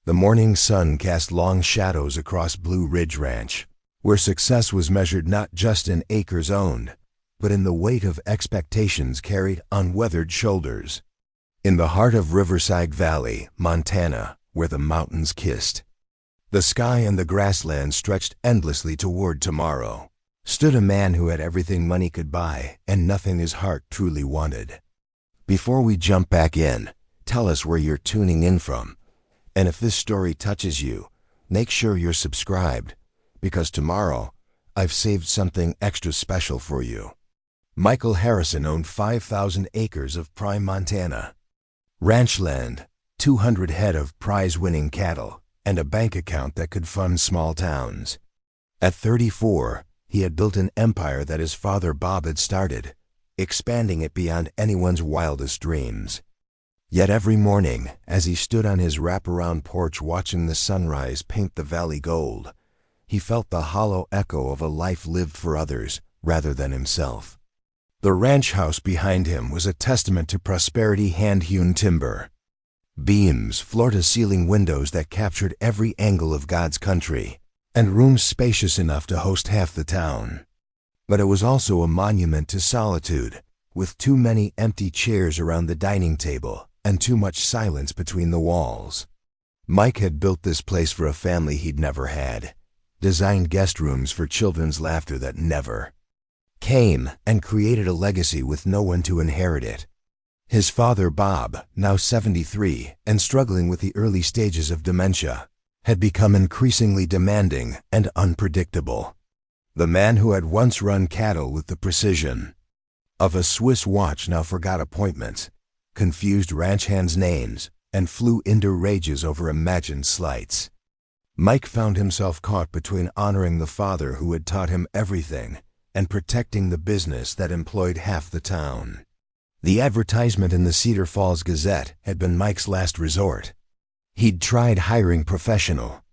The morning sun cast long shadows across Blue Ridge Ranch, where success was measured not just in acres owned, but in the weight of expectations carried on weathered shoulders. In the heart of Riverside Valley, Montana, where the mountains kissed, the sky and the grasslands stretched endlessly toward tomorrow, stood a man who had everything money could buy and nothing his heart truly wanted. Before we jump back in, tell us where you're tuning in from. And if this story touches you, make sure you're subscribed, because tomorrow I've saved something extra special for you. Michael Harrison owned 5,000 acres of prime Montana ranch land, 200 head of prize-winning cattle, and a bank account that could fund small towns. At 34, he had built an empire that his father Bob had started, expanding it beyond anyone's wildest dreams. Yet every morning, as he stood on his wraparound porch watching the sunrise paint the valley gold, he felt the hollow echo of a life lived for others rather than himself. The ranch house behind him was a testament to prosperity hand-hewn timber. Beams, floor-to-ceiling windows that captured every angle of God's country, and rooms spacious enough to host half the town. But it was also a monument to solitude, with too many empty chairs around the dining table and too much silence between the walls. Mike had built this place for a family he'd never had, designed guest rooms for children's laughter that never came, and created a legacy with no one to inherit it. His father Bob, now 73 and struggling with the early stages of dementia, had become increasingly demanding and unpredictable. The man who had once run cattle with the precision of a Swiss watch now forgot appointments, confused ranch hands' names, and flew into rages over imagined slights. Mike found himself caught between honoring the father who had taught him everything and protecting the business that employed half the town. The advertisement in the Cedar Falls Gazette had been Mike's last resort. He'd tried hiring professional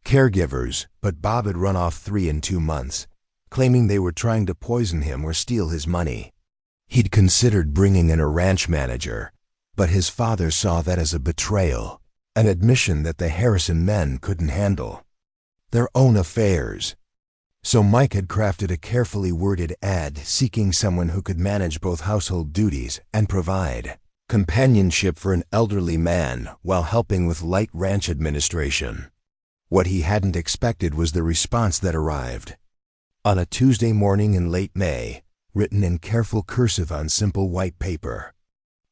caregivers, but Bob had run off 3 in 2 months, claiming they were trying to poison him or steal his money. He'd considered bringing in a ranch manager, but his father saw that as a betrayal, an admission that the Harrison men couldn't handle their own affairs. So Mike had crafted a carefully worded ad seeking someone who could manage both household duties and provide companionship for an elderly man while helping with light ranch administration. What he hadn't expected was the response that arrived. On a Tuesday morning in late May, written in careful cursive on simple white paper.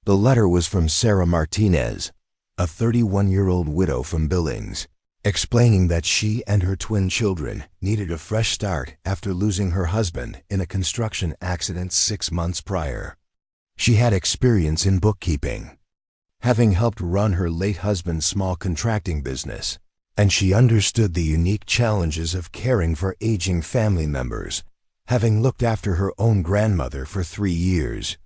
The letter was from Sarah Martinez, a 31-year-old widow from Billings, explaining that she and her twin children needed a fresh start after losing her husband in a construction accident 6 months prior. She had experience in bookkeeping, having helped run her late husband's small contracting business, and she understood the unique challenges of caring for aging family members, having looked after her own grandmother for 3 years.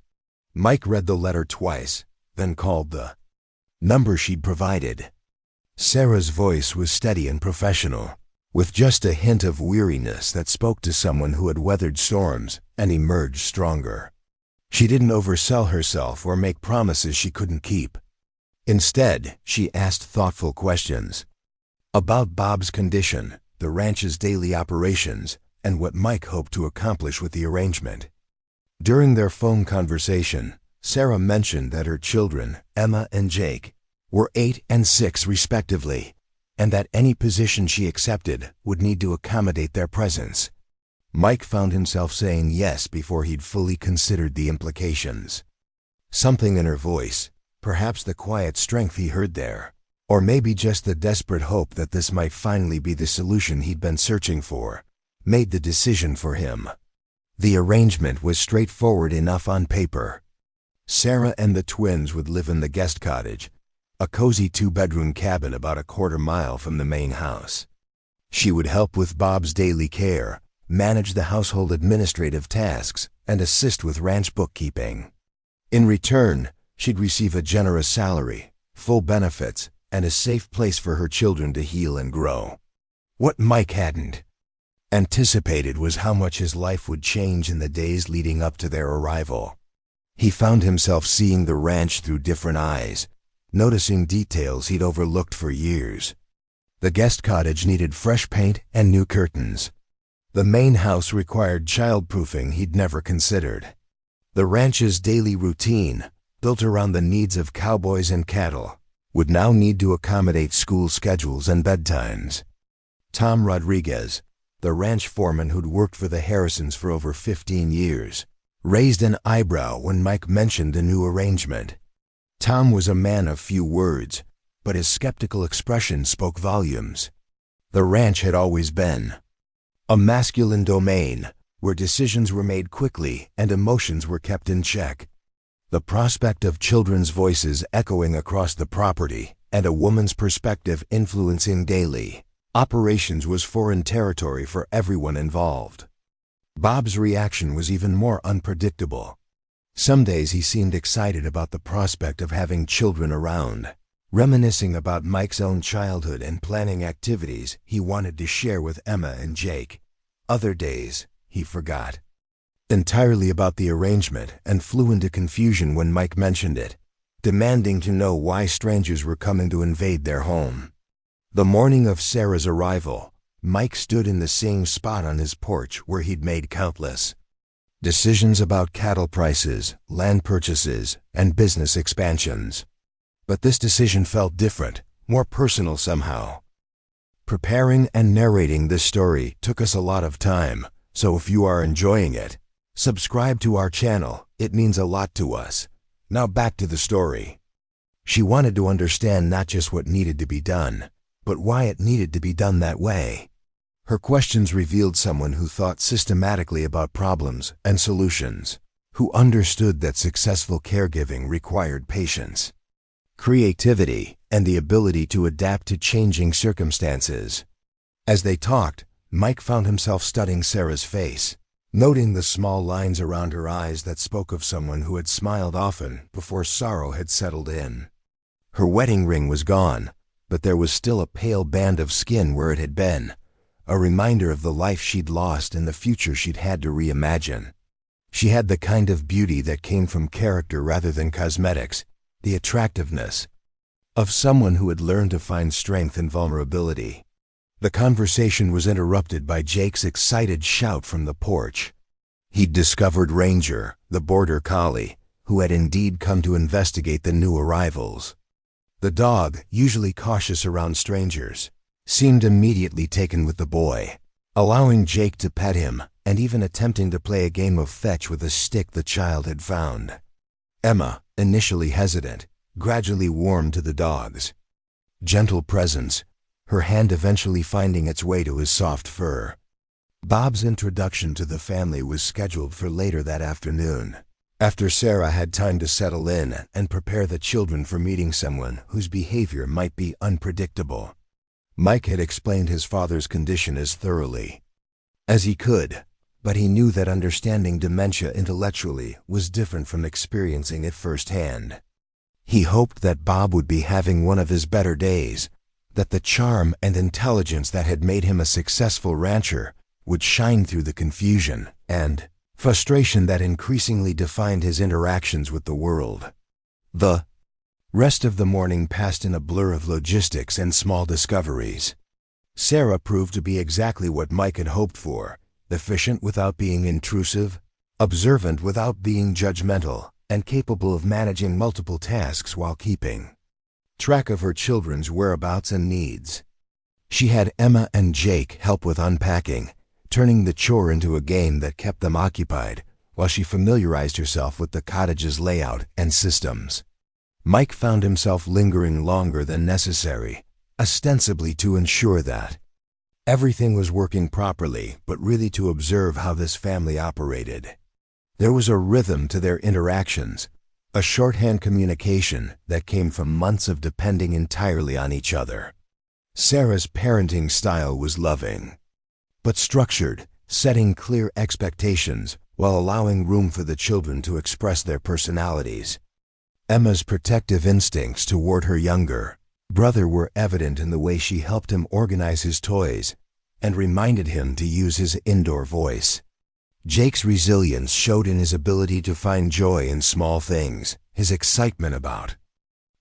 Mike read the letter twice, then called the number she'd provided. Sarah's voice was steady and professional, with just a hint of weariness that spoke to someone who had weathered storms and emerged stronger. She didn't oversell herself or make promises she couldn't keep. Instead, she asked thoughtful questions about Bob's condition, the ranch's daily operations, and what Mike hoped to accomplish with the arrangement. During their phone conversation, Sarah mentioned that her children, Emma and Jake, were 8 and 6 respectively, and that any position she accepted would need to accommodate their presence. Mike found himself saying yes before he'd fully considered the implications. Something in her voice, perhaps the quiet strength he heard there, or maybe just the desperate hope that this might finally be the solution he'd been searching for, made the decision for him. The arrangement was straightforward enough on paper. Sarah and the twins would live in the guest cottage, a cozy 2-bedroom cabin about a quarter mile from the main house. She would help with Bob's daily care, manage the household administrative tasks, and assist with ranch bookkeeping. In return, she'd receive a generous salary, full benefits, and a safe place for her children to heal and grow. What Mike hadn't anticipated was how much his life would change in the days leading up to their arrival. He found himself seeing the ranch through different eyes, noticing details he'd overlooked for years. The guest cottage needed fresh paint and new curtains. The main house required childproofing he'd never considered. The ranch's daily routine, built around the needs of cowboys and cattle, would now need to accommodate school schedules and bedtimes. Tom Rodriguez, the ranch foreman who'd worked for the Harrisons for over 15 years, raised an eyebrow when Mike mentioned the new arrangement. Tom was a man of few words, but his skeptical expression spoke volumes. The ranch had always been a masculine domain where decisions were made quickly and emotions were kept in check. The prospect of children's voices echoing across the property and a woman's perspective influencing daily operations was foreign territory for everyone involved. Bob's reaction was even more unpredictable. Some days he seemed excited about the prospect of having children around, reminiscing about Mike's own childhood and planning activities he wanted to share with Emma and Jake. Other days, he forgot entirely about the arrangement and flew into confusion when Mike mentioned it, demanding to know why strangers were coming to invade their home. The morning of Sarah's arrival, Mike stood in the same spot on his porch where he'd made countless decisions about cattle prices, land purchases, and business expansions. But this decision felt different, more personal somehow. Preparing and narrating this story took us a lot of time, so if you are enjoying it, subscribe to our channel. It means a lot to us. Now back to the story. She wanted to understand not just what needed to be done, but why it needed to be done that way. Her questions revealed someone who thought systematically about problems and solutions, who understood that successful caregiving required patience, creativity, and the ability to adapt to changing circumstances. As they talked, Mike found himself studying Sarah's face, noting the small lines around her eyes that spoke of someone who had smiled often before sorrow had settled in. Her wedding ring was gone, but there was still a pale band of skin where it had been, a reminder of the life she'd lost and the future she'd had to reimagine. She had the kind of beauty that came from character rather than cosmetics, the attractiveness of someone who had learned to find strength in vulnerability. The conversation was interrupted by Jake's excited shout from the porch. He'd discovered Ranger, the border collie, who had indeed come to investigate the new arrivals. The dog, usually cautious around strangers, seemed immediately taken with the boy, allowing Jake to pet him and even attempting to play a game of fetch with a stick the child had found. Emma, initially hesitant, gradually warmed to the dog's gentle presence, her hand eventually finding its way to his soft fur. Bob's introduction to the family was scheduled for later that afternoon, after Sarah had time to settle in and prepare the children for meeting someone whose behavior might be unpredictable. Mike had explained his father's condition as thoroughly as he could, but he knew that understanding dementia intellectually was different from experiencing it firsthand. He hoped that Bob would be having one of his better days, that the charm and intelligence that had made him a successful rancher would shine through the confusion and frustration that increasingly defined his interactions with the world. The rest of the morning passed in a blur of logistics and small discoveries. Sarah proved to be exactly what Mike had hoped for, efficient without being intrusive, observant without being judgmental, and capable of managing multiple tasks while keeping track of her children's whereabouts and needs. She had Emma and Jake help with unpacking, turning the chore into a game that kept them occupied while she familiarized herself with the cottage's layout and systems. Mike found himself lingering longer than necessary, ostensibly to ensure that everything was working properly, but really to observe how this family operated. There was a rhythm to their interactions, a shorthand communication that came from months of depending entirely on each other. Sarah's parenting style was loving, but structured, setting clear expectations while allowing room for the children to express their personalities. Emma's protective instincts toward her younger brother were evident in the way she helped him organize his toys and reminded him to use his indoor voice. Jake's resilience showed in his ability to find joy in small things, his excitement about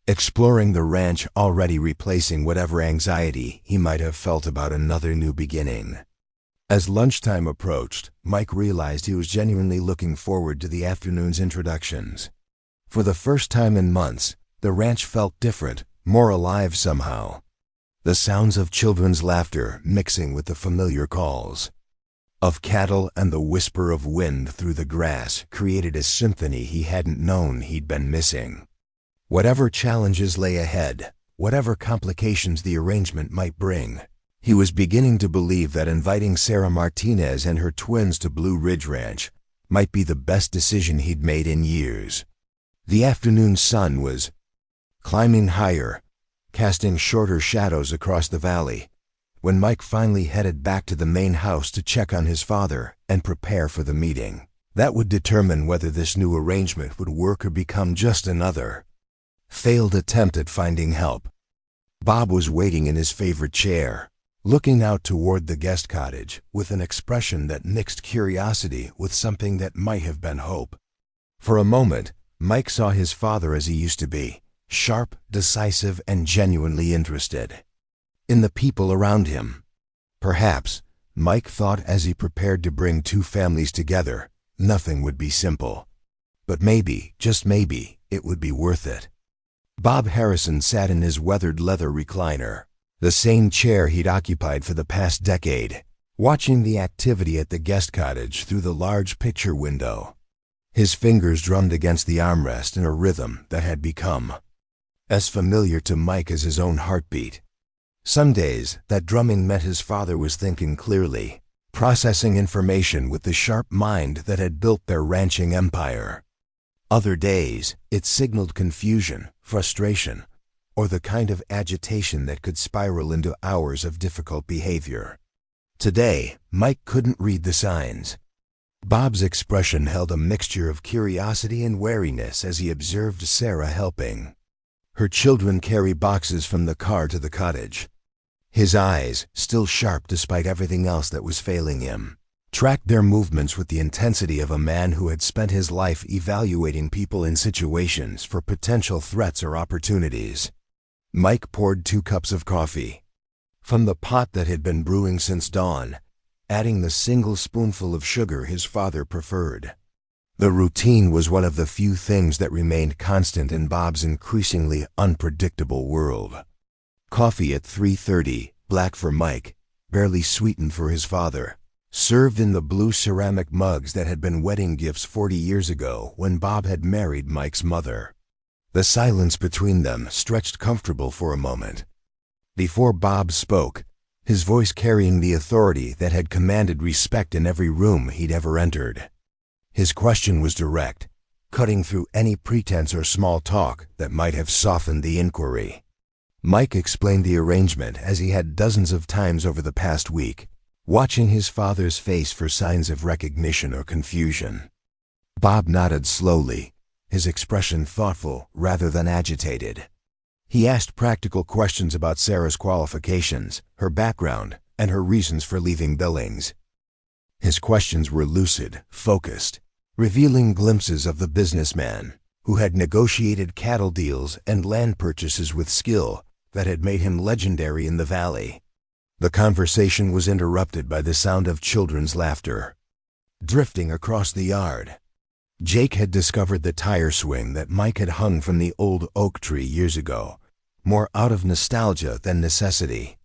exploring the ranch, already replacing whatever anxiety he might have felt about another new beginning. As lunchtime approached, Mike realized he was genuinely looking forward to the afternoon's introductions. For the first time in months, the ranch felt different, more alive somehow. The sounds of children's laughter mixing with the familiar calls of cattle and the whisper of wind through the grass created a symphony he hadn't known he'd been missing. Whatever challenges lay ahead, whatever complications the arrangement might bring, he was beginning to believe that inviting Sarah Martinez and her twins to Blue Ridge Ranch might be the best decision he'd made in years. The afternoon sun was climbing higher, casting shorter shadows across the valley, when Mike finally headed back to the main house to check on his father and prepare for the meeting. That would determine whether this new arrangement would work or become just another failed attempt at finding help. Bob was waiting in his favorite chair, looking out toward the guest cottage with an expression that mixed curiosity with something that might have been hope. For a moment, Mike saw his father as he used to be, sharp, decisive, and genuinely interested in the people around him. Perhaps, Mike thought as he prepared to bring two families together, nothing would be simple. But maybe, just maybe, it would be worth it. Bob Harrison sat in his weathered leather recliner, the same chair he'd occupied for the past decade, watching the activity at the guest cottage through the large picture window. His fingers drummed against the armrest in a rhythm that had become as familiar to Mike as his own heartbeat. Some days, that drumming meant his father was thinking clearly, processing information with the sharp mind that had built their ranching empire. Other days, it signaled confusion, frustration, or the kind of agitation that could spiral into hours of difficult behavior. Today, Mike couldn't read the signs. Bob's expression held a mixture of curiosity and wariness as he observed Sarah helping her children carry boxes from the car to the cottage. His eyes, still sharp despite everything else that was failing him, tracked their movements with the intensity of a man who had spent his life evaluating people in situations for potential threats or opportunities. Mike poured 2 cups of coffee from the pot that had been brewing since dawn, adding the single spoonful of sugar his father preferred. The routine was one of the few things that remained constant in Bob's increasingly unpredictable world. Coffee at 3:30, black for Mike, barely sweetened for his father, served in the blue ceramic mugs that had been wedding gifts 40 years ago when Bob had married Mike's mother. The silence between them stretched comfortable for a moment. Before Bob spoke, his voice carrying the authority that had commanded respect in every room he'd ever entered. His question was direct, cutting through any pretense or small talk that might have softened the inquiry. Mike explained the arrangement as he had dozens of times over the past week, watching his father's face for signs of recognition or confusion. Bob nodded slowly, his expression thoughtful rather than agitated. He asked practical questions about Sarah's qualifications, her background, and her reasons for leaving Billings. His questions were lucid, focused, revealing glimpses of the businessman who had negotiated cattle deals and land purchases with skill that had made him legendary in the valley. The conversation was interrupted by the sound of children's laughter drifting across the yard. Jake had discovered the tire swing that Mike had hung from the old oak tree years ago, more out of nostalgia than necessity.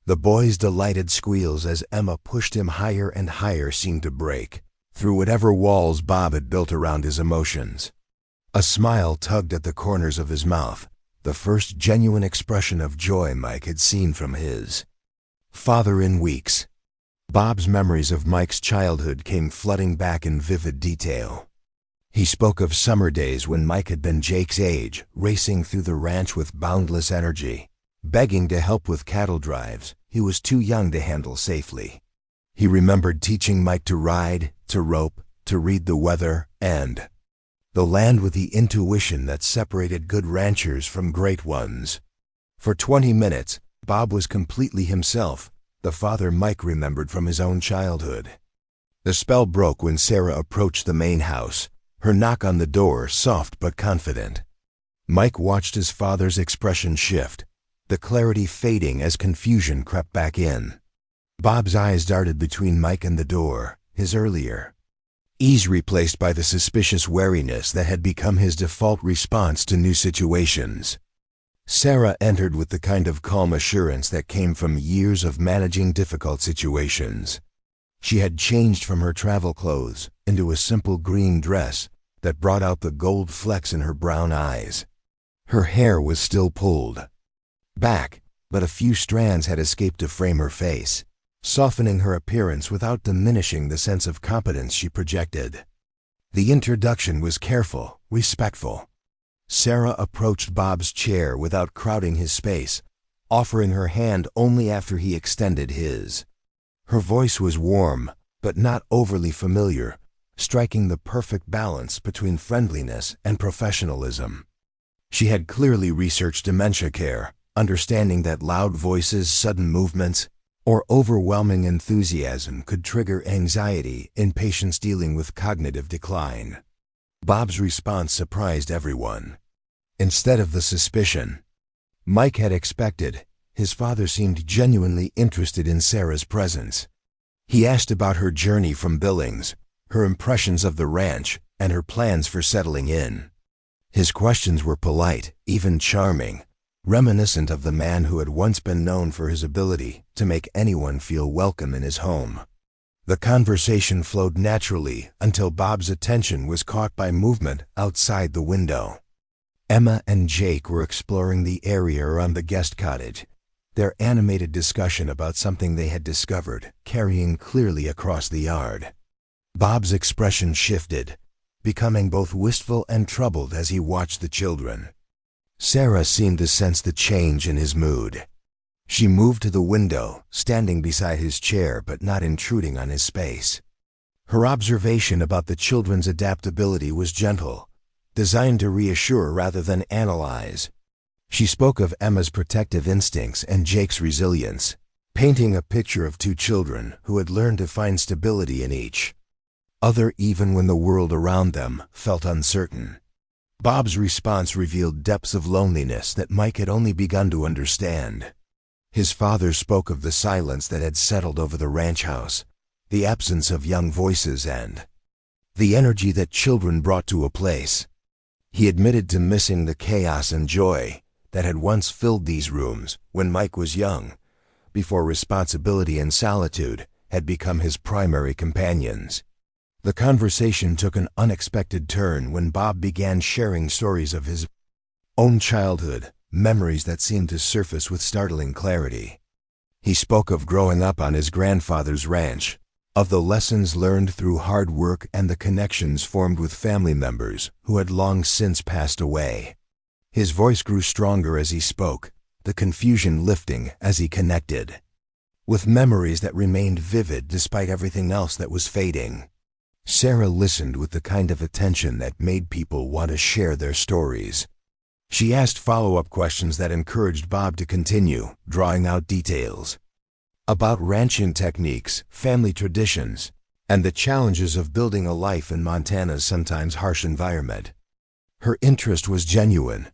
The boy's delighted squeals as Emma pushed him higher and higher seemed to break through whatever walls Bob had built around his emotions. A smile tugged at the corners of his mouth, the first genuine expression of joy Mike had seen from his father in weeks. Bob's memories of Mike's childhood came flooding back in vivid detail. He spoke of summer days when Mike had been Jake's age, racing through the ranch with boundless energy, begging to help with cattle drives he was too young to handle safely. He remembered teaching Mike to ride, to rope, to read the weather, and the land with the intuition that separated good ranchers from great ones. For 20 minutes, Bob was completely himself, the father Mike remembered from his own childhood. The spell broke when Sarah approached the main house, her knock on the door soft but confident. Mike watched his father's expression shift, the clarity fading as confusion crept back in. Bob's eyes darted between Mike and the door, his earlier ease replaced by the suspicious wariness that had become his default response to new situations. Sarah entered with the kind of calm assurance that came from years of managing difficult situations. She had changed from her travel clothes into a simple green dress that brought out the gold flecks in her brown eyes. Her hair was still pulled back, but a few strands had escaped to frame her face, softening her appearance without diminishing the sense of competence she projected. The introduction was careful, respectful. Sarah approached Bob's chair without crowding his space, offering her hand only after he extended his. Her voice was warm, but not overly familiar, striking the perfect balance between friendliness and professionalism. She had clearly researched dementia care, understanding that loud voices, sudden movements, or overwhelming enthusiasm could trigger anxiety in patients dealing with cognitive decline. Bob's response surprised everyone. Instead of the suspicion Mike had expected, his father seemed genuinely interested in Sarah's presence. He asked about her journey from Billings, her impressions of the ranch, and her plans for settling in. His questions were polite, even charming, reminiscent of the man who had once been known for his ability to make anyone feel welcome in his home. The conversation flowed naturally until Bob's attention was caught by movement outside the window. Emma and Jake were exploring the area around the guest cottage, their animated discussion about something they had discovered carrying clearly across the yard. Bob's expression shifted, becoming both wistful and troubled as he watched the children. Sarah seemed to sense the change in his mood. She moved to the window, standing beside his chair but not intruding on his space. Her observation about the children's adaptability was gentle, designed to reassure rather than analyze. She spoke of Emma's protective instincts and Jake's resilience, painting a picture of two children who had learned to find stability in each other even when the world around them felt uncertain. Bob's response revealed depths of loneliness that Mike had only begun to understand. His father spoke of the silence that had settled over the ranch house, the absence of young voices and the energy that children brought to a place. He admitted to missing the chaos and joy that had once filled these rooms when Mike was young, before responsibility and solitude had become his primary companions. The conversation took an unexpected turn when Bob began sharing stories of his own childhood, memories that seemed to surface with startling clarity. He spoke of growing up on his grandfather's ranch, of the lessons learned through hard work and the connections formed with family members who had long since passed away. His voice grew stronger as he spoke, the confusion lifting as he connected with memories that remained vivid despite everything else that was fading. Sarah listened with the kind of attention that made people want to share their stories. She asked follow-up questions that encouraged Bob to continue, drawing out details about ranching techniques, family traditions, and the challenges of building a life in Montana's sometimes harsh environment. Her interest was genuine,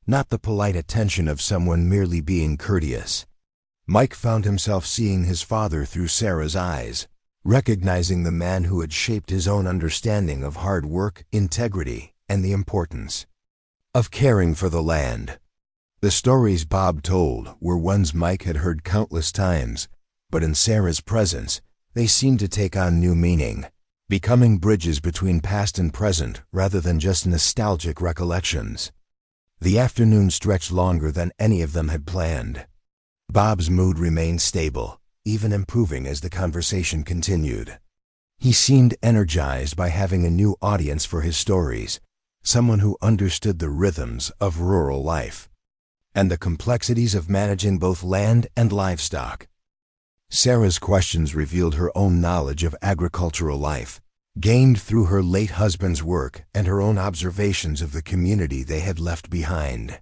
not the polite attention of someone merely being courteous. Mike found himself seeing his father through Sarah's eyes, recognizing the man who had shaped his own understanding of hard work, integrity, and the importance of caring for the land. The stories Bob told were ones Mike had heard countless times, but in Sarah's presence, they seemed to take on new meaning, becoming bridges between past and present rather than just nostalgic recollections. The afternoon stretched longer than any of them had planned. Bob's mood remained stable, even improving as the conversation continued. He seemed energized by having a new audience for his stories, someone who understood the rhythms of rural life and the complexities of managing both land and livestock. Sarah's questions revealed her own knowledge of agricultural life, gained through her late husband's work and her own observations of the community they had left behind.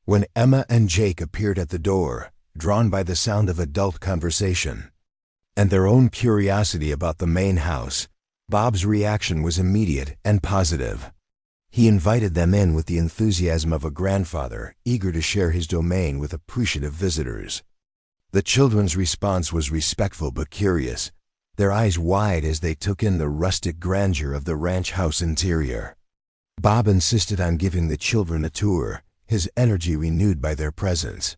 When Emma and Jake appeared at the door, drawn by the sound of adult conversation and their own curiosity about the main house, Bob's reaction was immediate and positive. He invited them in with the enthusiasm of a grandfather, eager to share his domain with appreciative visitors. The children's response was respectful but curious, their eyes wide as they took in the rustic grandeur of the ranch house interior. Bob insisted on giving the children a tour, his energy renewed by their presence.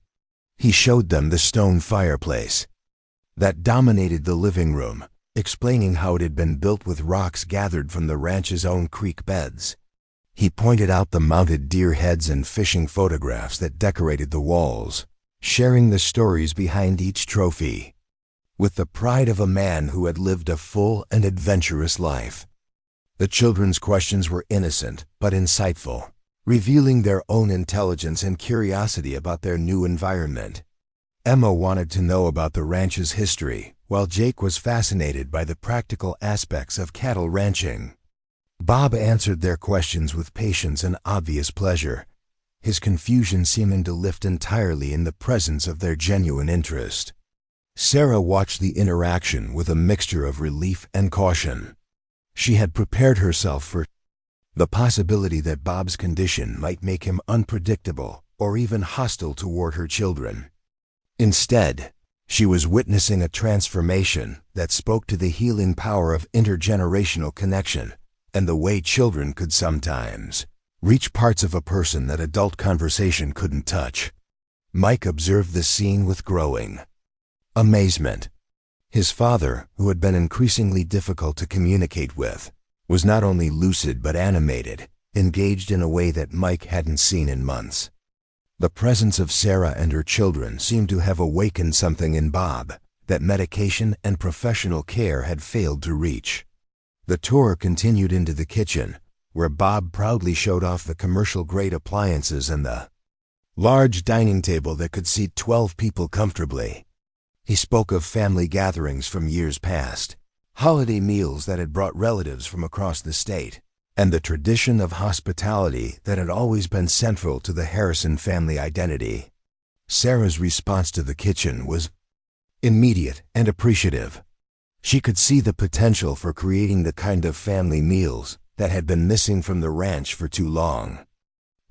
He showed them the stone fireplace that dominated the living room, explaining how it had been built with rocks gathered from the ranch's own creek beds. He pointed out the mounted deer heads and fishing photographs that decorated the walls, sharing the stories behind each trophy. With the pride of a man who had lived a full and adventurous life. The children's questions were innocent but insightful, revealing their own intelligence and curiosity about their new environment. Emma wanted to know about the ranch's history, while Jake was fascinated by the practical aspects of cattle ranching. Bob answered their questions with patience and obvious pleasure, his confusion seeming to lift entirely in the presence of their genuine interest. Sarah watched the interaction with a mixture of relief and caution. She had prepared herself for the possibility that Bob's condition might make him unpredictable or even hostile toward her children. Instead, she was witnessing a transformation that spoke to the healing power of intergenerational connection and the way children could sometimes reach parts of a person that adult conversation couldn't touch. Mike observed the scene with growing amazement. His father, who had been increasingly difficult to communicate with, was not only lucid but animated, engaged in a way that Mike hadn't seen in months. The presence of Sarah and her children seemed to have awakened something in Bob that medication and professional care had failed to reach. The tour continued into the kitchen, where Bob proudly showed off the commercial-grade appliances and the large dining table that could seat 12 people comfortably. He spoke of family gatherings from years past, holiday meals that had brought relatives from across the state, and the tradition of hospitality that had always been central to the Harrison family identity. Sarah's response to the kitchen was immediate and appreciative. She could see the potential for creating the kind of family meals that had been missing from the ranch for too long.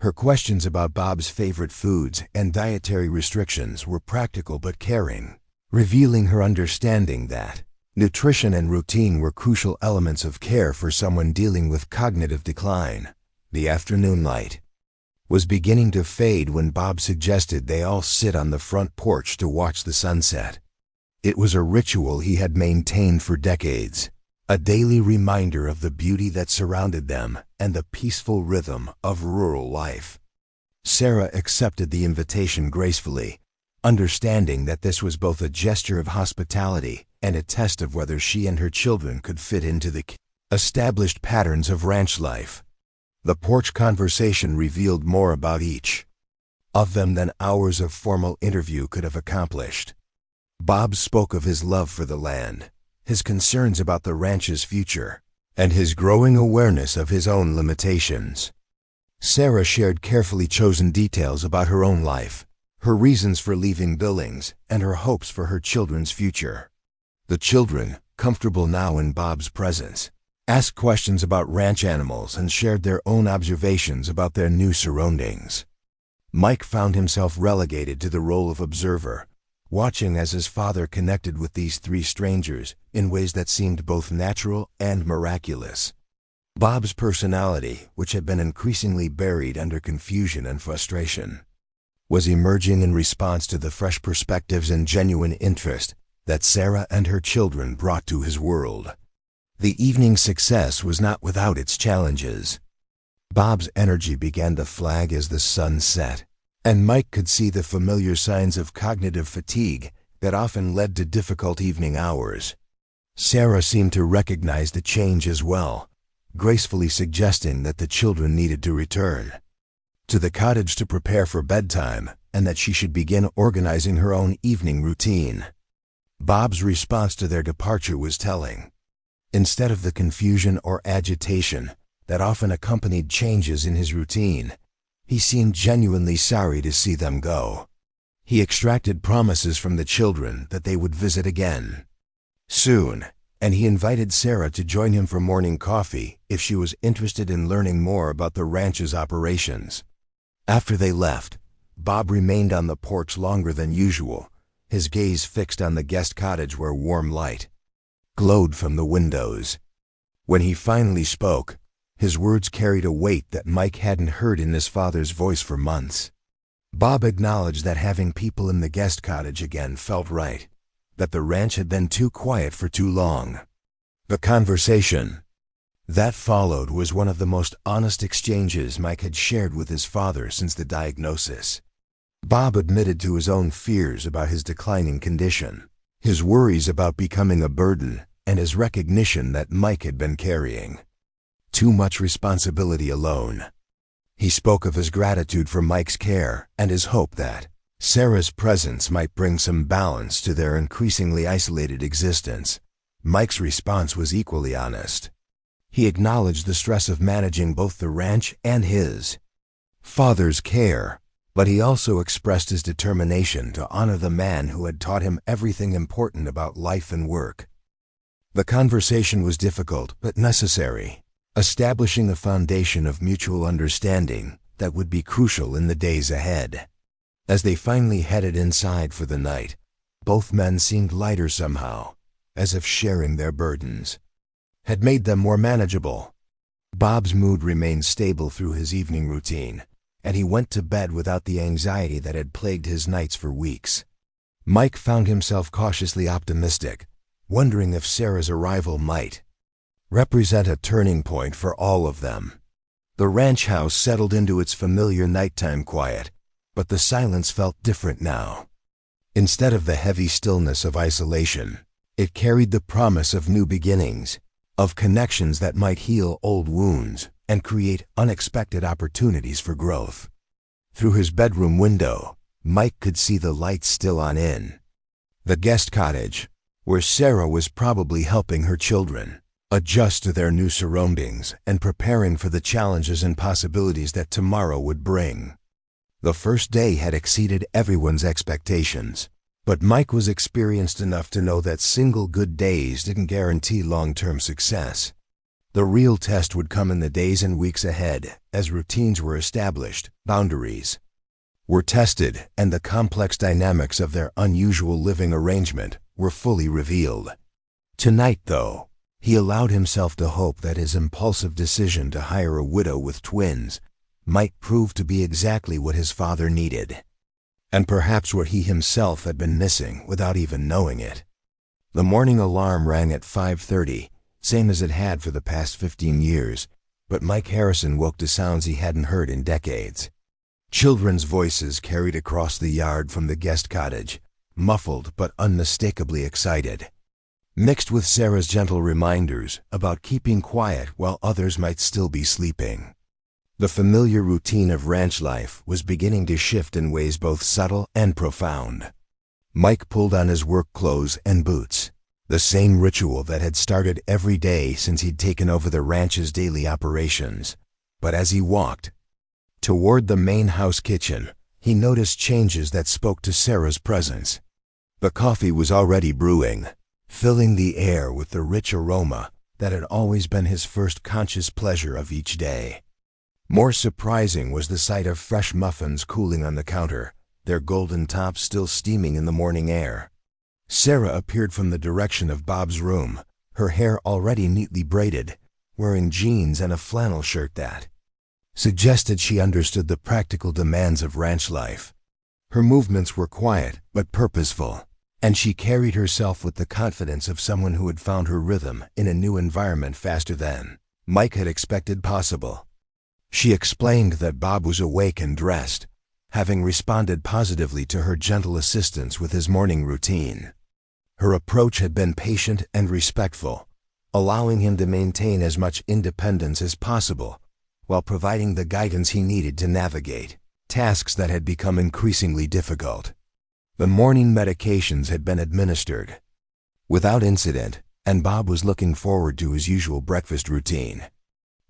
Her questions about Bob's favorite foods and dietary restrictions were practical but caring, revealing her understanding that nutrition and routine were crucial elements of care for someone dealing with cognitive decline. The afternoon light was beginning to fade when Bob suggested they all sit on the front porch to watch the sunset. It was a ritual he had maintained for decades, a daily reminder of the beauty that surrounded them and the peaceful rhythm of rural life. Sarah accepted the invitation gracefully, understanding that this was both a gesture of hospitality and a test of whether she and her children could fit into the established patterns of ranch life. The porch conversation revealed more about each of them than hours of formal interview could have accomplished. Bob spoke of his love for the land, his concerns about the ranch's future, and his growing awareness of his own limitations. Sarah shared carefully chosen details about her own life, her reasons for leaving Billings, and her hopes for her children's future. The children, comfortable now in Bob's presence, asked questions about ranch animals and shared their own observations about their new surroundings. Mike found himself relegated to the role of observer, watching as his father connected with these three strangers in ways that seemed both natural and miraculous. Bob's personality, which had been increasingly buried under confusion and frustration, was emerging in response to the fresh perspectives and genuine interest that Sarah and her children brought to his world. The evening's success was not without its challenges. Bob's energy began to flag as the sun set, and Mike could see the familiar signs of cognitive fatigue that often led to difficult evening hours. Sarah seemed to recognize the change as well, gracefully suggesting that the children needed to return to the cottage to prepare for bedtime and that she should begin organizing her own evening routine. Bob's response to their departure was telling. Instead of the confusion or agitation that often accompanied changes in his routine, he seemed genuinely sorry to see them go. He extracted promises from the children that they would visit again soon, and he invited Sarah to join him for morning coffee if she was interested in learning more about the ranch's operations. After they left, Bob remained on the porch longer than usual, his gaze fixed on the guest cottage where warm light glowed from the windows. When he finally spoke, his words carried a weight that Mike hadn't heard in his father's voice for months. Bob acknowledged that having people in the guest cottage again felt right, that the ranch had been too quiet for too long. The conversation that followed was one of the most honest exchanges Mike had shared with his father since the diagnosis. Bob admitted to his own fears about his declining condition, his worries about becoming a burden, and his recognition that Mike had been carrying too much responsibility alone. He spoke of his gratitude for Mike's care and his hope that Sarah's presence might bring some balance to their increasingly isolated existence. Mike's response was equally honest. He acknowledged the stress of managing both the ranch and his father's care, but he also expressed his determination to honor the man who had taught him everything important about life and work. The conversation was difficult but necessary, establishing a foundation of mutual understanding that would be crucial in the days ahead. As they finally headed inside for the night, both men seemed lighter somehow, as if sharing their burdens had made them more manageable. Bob's mood remained stable through his evening routine, and he went to bed without the anxiety that had plagued his nights for weeks. Mike found himself cautiously optimistic, wondering if Sarah's arrival might represent a turning point for all of them. The ranch house settled into its familiar nighttime quiet, but the silence felt different now. Instead of the heavy stillness of isolation, it carried the promise of new beginnings, of connections that might heal old wounds and create unexpected opportunities for growth. Through his bedroom window, Mike could see the lights still on in the guest cottage, where Sarah was probably helping her children adjust to their new surroundings and preparing for the challenges and possibilities that tomorrow would bring. The first day had exceeded everyone's expectations, but Mike was experienced enough to know that single good days didn't guarantee long-term success. The real test would come in the days and weeks ahead, as routines were established, boundaries were tested, and the complex dynamics of their unusual living arrangement were fully revealed. Tonight, though, he allowed himself to hope that his impulsive decision to hire a widow with twins might prove to be exactly what his father needed, and perhaps what he himself had been missing without even knowing it. The morning alarm rang at 5:30, same as it had for the past 15 years, but Mike Harrison woke to sounds he hadn't heard in decades. Children's voices carried across the yard from the guest cottage, muffled but unmistakably excited, mixed with Sarah's gentle reminders about keeping quiet while others might still be sleeping. The familiar routine of ranch life was beginning to shift in ways both subtle and profound. Mike pulled on his work clothes and boots, the same ritual that had started every day since he'd taken over the ranch's daily operations. But as he walked toward the main house kitchen, he noticed changes that spoke to Sarah's presence. The coffee was already brewing, filling the air with the rich aroma that had always been his first conscious pleasure of each day. More surprising was the sight of fresh muffins cooling on the counter, their golden tops still steaming in the morning air. Sarah appeared from the direction of Bob's room, her hair already neatly braided, wearing jeans and a flannel shirt that suggested she understood the practical demands of ranch life. Her movements were quiet but purposeful, and she carried herself with the confidence of someone who had found her rhythm in a new environment faster than Mike had expected possible. She explained that Bob was awake and dressed, having responded positively to her gentle assistance with his morning routine. Her approach had been patient and respectful, allowing him to maintain as much independence as possible while providing the guidance he needed to navigate tasks that had become increasingly difficult. The morning medications had been administered without incident, and Bob was looking forward to his usual breakfast routine.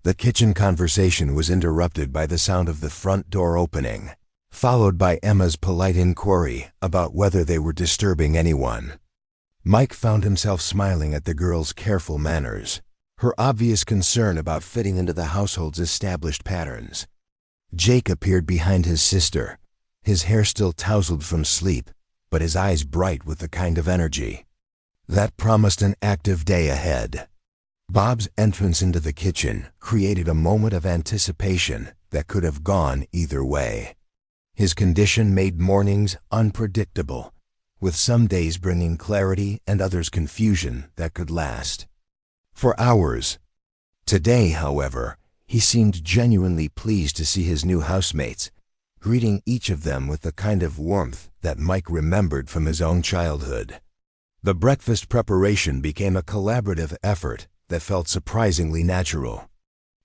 The kitchen conversation was interrupted by the sound of the front door opening, followed by Emma's polite inquiry about whether they were disturbing anyone. Mike found himself smiling at the girl's careful manners, her obvious concern about fitting into the household's established patterns. Jake appeared behind his sister, his hair still tousled from sleep, but his eyes bright with the kind of energy that promised an active day ahead. Bob's entrance into the kitchen created a moment of anticipation that could have gone either way. His condition made mornings unpredictable, with some days bringing clarity and others confusion that could last for hours. Today, however, he seemed genuinely pleased to see his new housemates, greeting each of them with the kind of warmth that Mike remembered from his own childhood. The breakfast preparation became a collaborative effort that felt surprisingly natural.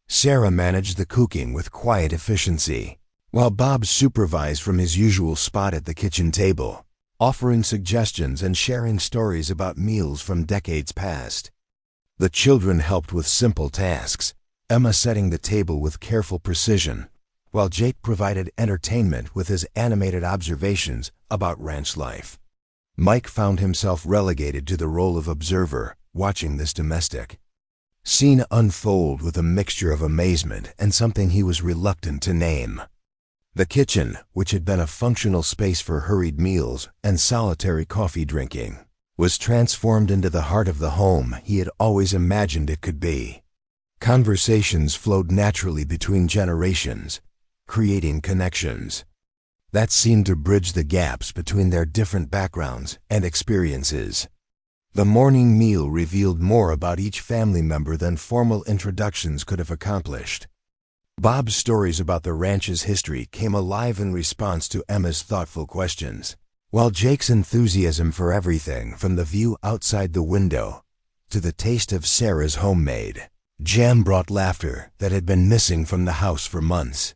Sarah managed the cooking with quiet efficiency, while Bob supervised from his usual spot at the kitchen table, offering suggestions and sharing stories about meals from decades past. The children helped with simple tasks, Emma setting the table with careful precision, while Jake provided entertainment with his animated observations about ranch life. Mike found himself relegated to the role of observer, watching this domestic scene unfold with a mixture of amazement and something he was reluctant to name. The kitchen, which had been a functional space for hurried meals and solitary coffee drinking, was transformed into the heart of the home he had always imagined it could be. Conversations flowed naturally between generations, creating connections that seemed to bridge the gaps between their different backgrounds and experiences. The morning meal revealed more about each family member than formal introductions could have accomplished. Bob's stories about the ranch's history came alive in response to Emma's thoughtful questions, while Jake's enthusiasm for everything from the view outside the window to the taste of Sarah's homemade jam brought laughter that had been missing from the house for months.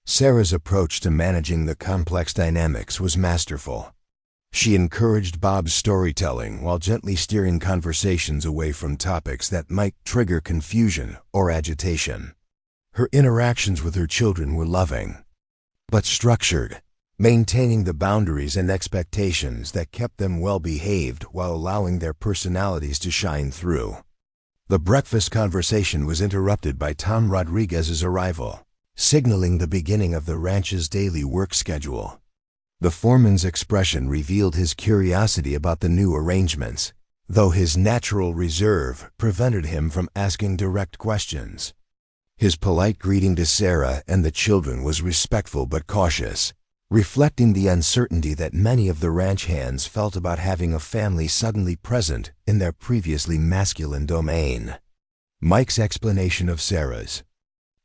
Sarah's approach to managing the complex dynamics was masterful. She encouraged Bob's storytelling while gently steering conversations away from topics that might trigger confusion or agitation. Her interactions with her children were loving, but structured, maintaining the boundaries and expectations that kept them well behaved while allowing their personalities to shine through. The breakfast conversation was interrupted by Tom Rodriguez's arrival, signaling the beginning of the ranch's daily work schedule. The foreman's expression revealed his curiosity about the new arrangements, though his natural reserve prevented him from asking direct questions. His polite greeting to Sarah and the children was respectful but cautious, reflecting the uncertainty that many of the ranch hands felt about having a family suddenly present in their previously masculine domain. Mike's explanation of Sarah's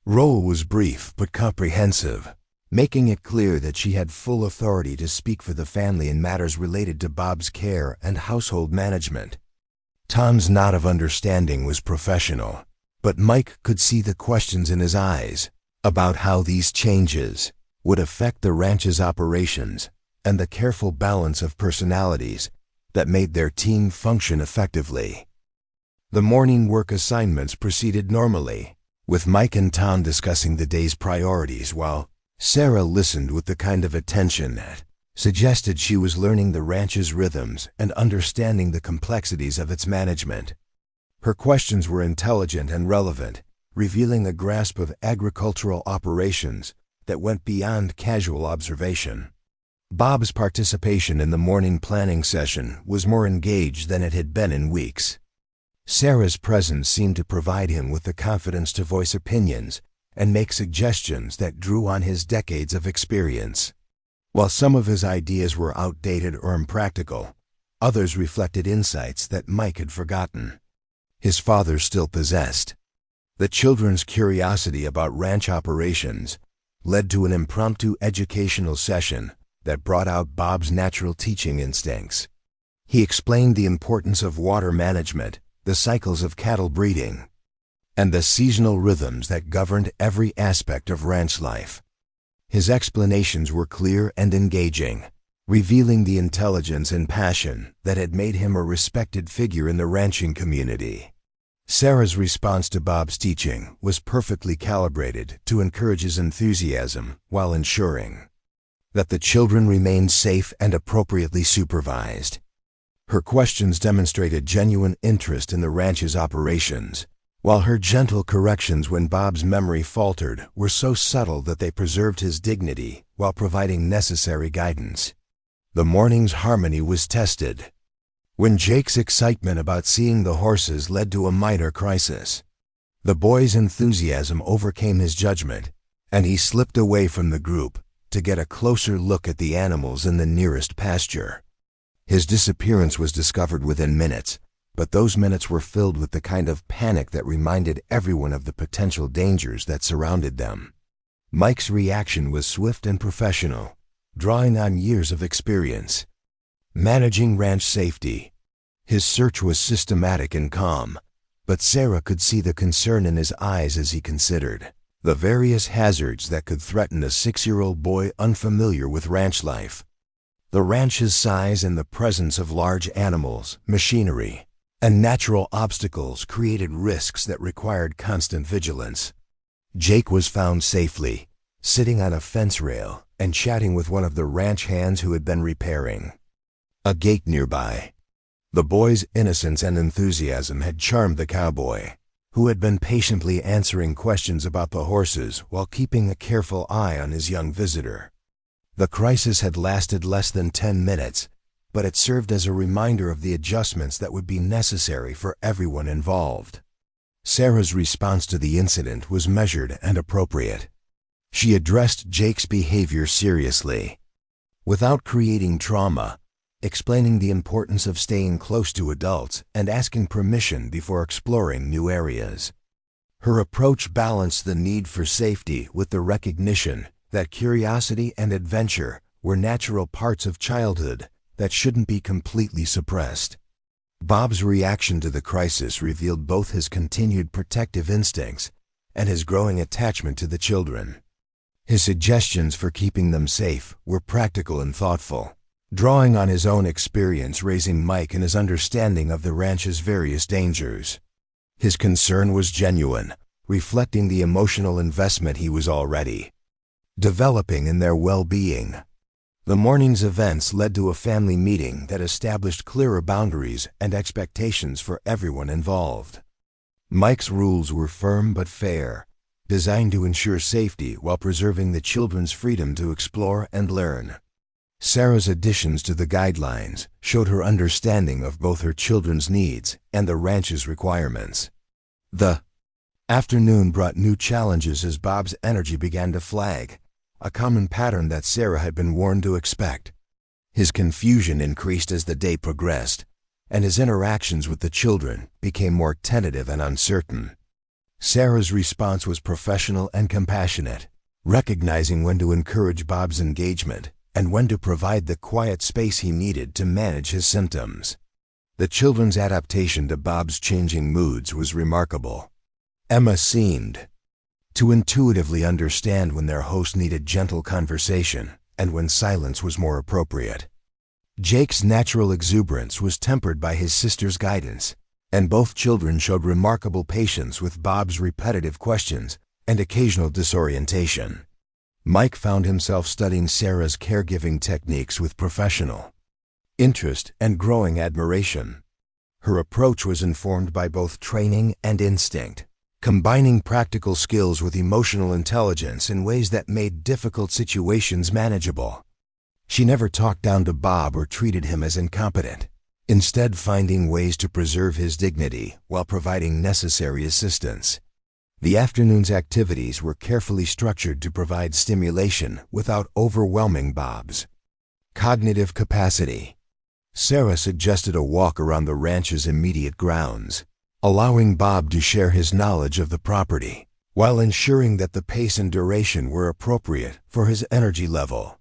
role was brief but comprehensive, making it clear that she had full authority to speak for the family in matters related to Bob's care and household management. Tom's nod of understanding was professional, but Mike could see the questions in his eyes about how these changes would affect the ranch's operations and the careful balance of personalities that made their team function effectively. The morning work assignments proceeded normally, with Mike and Tom discussing the day's priorities while Sarah listened with the kind of attention that suggested she was learning the ranch's rhythms and understanding the complexities of its management. Her questions were intelligent and relevant, revealing a grasp of agricultural operations that went beyond casual observation. Bob's participation in the morning planning session was more engaged than it had been in weeks. Sarah's presence seemed to provide him with the confidence to voice opinions and make suggestions that drew on his decades of experience. While some of his ideas were outdated or impractical, others reflected insights that Mike had forgotten. His father still possessed. The children's curiosity about ranch operations led to an impromptu educational session that brought out Bob's natural teaching instincts. He explained the importance of water management, the cycles of cattle breeding, and the seasonal rhythms that governed every aspect of ranch life. His explanations were clear and engaging, revealing the intelligence and passion that had made him a respected figure in the ranching community. Sarah's response to Bob's teaching was perfectly calibrated to encourage his enthusiasm while ensuring that the children remained safe and appropriately supervised. Her questions demonstrated genuine interest in the ranch's operations, while her gentle corrections when Bob's memory faltered were so subtle that they preserved his dignity while providing necessary guidance. The morning's harmony was tested when Jake's excitement about seeing the horses led to a minor crisis. The boy's enthusiasm overcame his judgment, and he slipped away from the group to get a closer look at the animals in the nearest pasture. His disappearance was discovered within minutes, but those minutes were filled with the kind of panic that reminded everyone of the potential dangers that surrounded them. Mike's reaction was swift and professional, drawing on years of experience managing ranch safety. His search was systematic and calm, but Sarah could see the concern in his eyes as he considered the various hazards that could threaten a 6-year-old boy unfamiliar with ranch life. The ranch's size and the presence of large animals, machinery, and natural obstacles created risks that required constant vigilance. Jake was found safely, sitting on a fence rail and chatting with one of the ranch hands who had been repairing a gate nearby. The boy's innocence and enthusiasm had charmed the cowboy, who had been patiently answering questions about the horses while keeping a careful eye on his young visitor. The crisis had lasted less than 10 minutes, but it served as a reminder of the adjustments that would be necessary for everyone involved. Sarah's response to the incident was measured and appropriate. She addressed Jake's behavior seriously, without creating trauma, explaining the importance of staying close to adults and asking permission before exploring new areas. Her approach balanced the need for safety with the recognition that curiosity and adventure were natural parts of childhood that shouldn't be completely suppressed. Bob's reaction to the crisis revealed both his continued protective instincts and his growing attachment to the children. His suggestions for keeping them safe were practical and thoughtful, drawing on his own experience raising Mike and his understanding of the ranch's various dangers. His concern was genuine, reflecting the emotional investment he was already developing in their well-being. The morning's events led to a family meeting that established clearer boundaries and expectations for everyone involved. Mike's rules were firm but fair, designed to ensure safety while preserving the children's freedom to explore and learn. Sarah's additions to the guidelines showed her understanding of both her children's needs and the ranch's requirements. The afternoon brought new challenges as Bob's energy began to flag, a common pattern that Sarah had been warned to expect. His confusion increased as the day progressed, and his interactions with the children became more tentative and uncertain. Sarah's response was professional and compassionate, recognizing when to encourage Bob's engagement and when to provide the quiet space he needed to manage his symptoms. The children's adaptation to Bob's changing moods was remarkable. Emma seemed to intuitively understand when their host needed gentle conversation and when silence was more appropriate. Jake's natural exuberance was tempered by his sister's guidance, and both children showed remarkable patience with Bob's repetitive questions and occasional disorientation. Mike found himself studying Sarah's caregiving techniques with professional interest and growing admiration. Her approach was informed by both training and instinct, combining practical skills with emotional intelligence in ways that made difficult situations manageable. She never talked down to Bob or treated him as incompetent, instead finding ways to preserve his dignity while providing necessary assistance. The afternoon's activities were carefully structured to provide stimulation without overwhelming Bob's cognitive capacity. Sarah suggested a walk around the ranch's immediate grounds, allowing Bob to share his knowledge of the property, while ensuring that the pace and duration were appropriate for his energy level.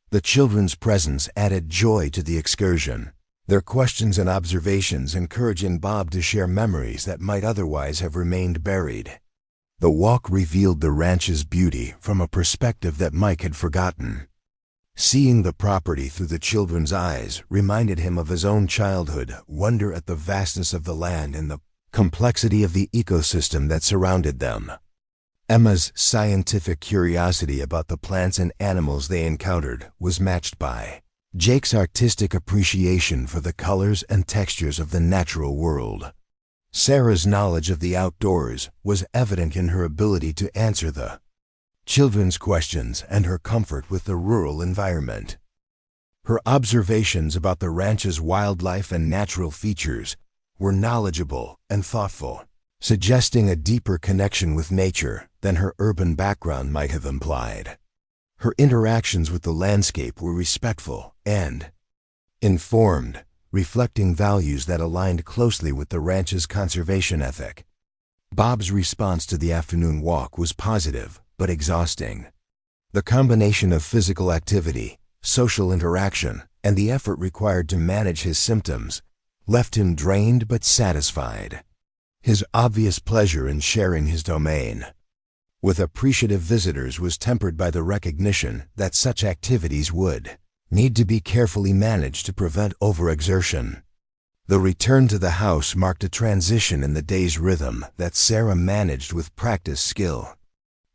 The children's presence added joy to the excursion, their questions and observations encouraging Bob to share memories that might otherwise have remained buried. The walk revealed the ranch's beauty from a perspective that Mike had forgotten. Seeing the property through the children's eyes reminded him of his own childhood wonder at the vastness of the land and the complexity of the ecosystem that surrounded them. Emma's scientific curiosity about the plants and animals they encountered was matched by Jake's artistic appreciation for the colors and textures of the natural world. Sarah's knowledge of the outdoors was evident in her ability to answer the children's questions and her comfort with the rural environment. Her observations about the ranch's wildlife and natural features were knowledgeable and thoughtful, suggesting a deeper connection with nature than her urban background might have implied. Her interactions with the landscape were respectful and informed, reflecting values that aligned closely with the ranch's conservation ethic. Bob's response to the afternoon walk was positive but exhausting. The combination of physical activity, social interaction, and the effort required to manage his symptoms left him drained but satisfied. His obvious pleasure in sharing his domain with appreciative visitors was tempered by the recognition that such activities would need to be carefully managed to prevent overexertion. The return to the house marked a transition in the day's rhythm that Sarah managed with practiced skill.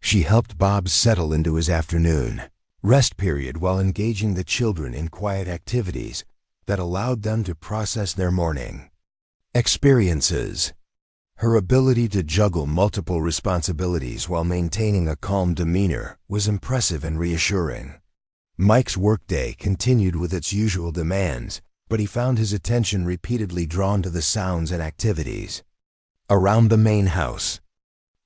She helped Bob settle into his afternoon rest period while engaging the children in quiet activities that allowed them to process their morning experiences. Her ability to juggle multiple responsibilities while maintaining a calm demeanor was impressive and reassuring. Mike's workday continued with its usual demands, but he found his attention repeatedly drawn to the sounds and activities around the main house.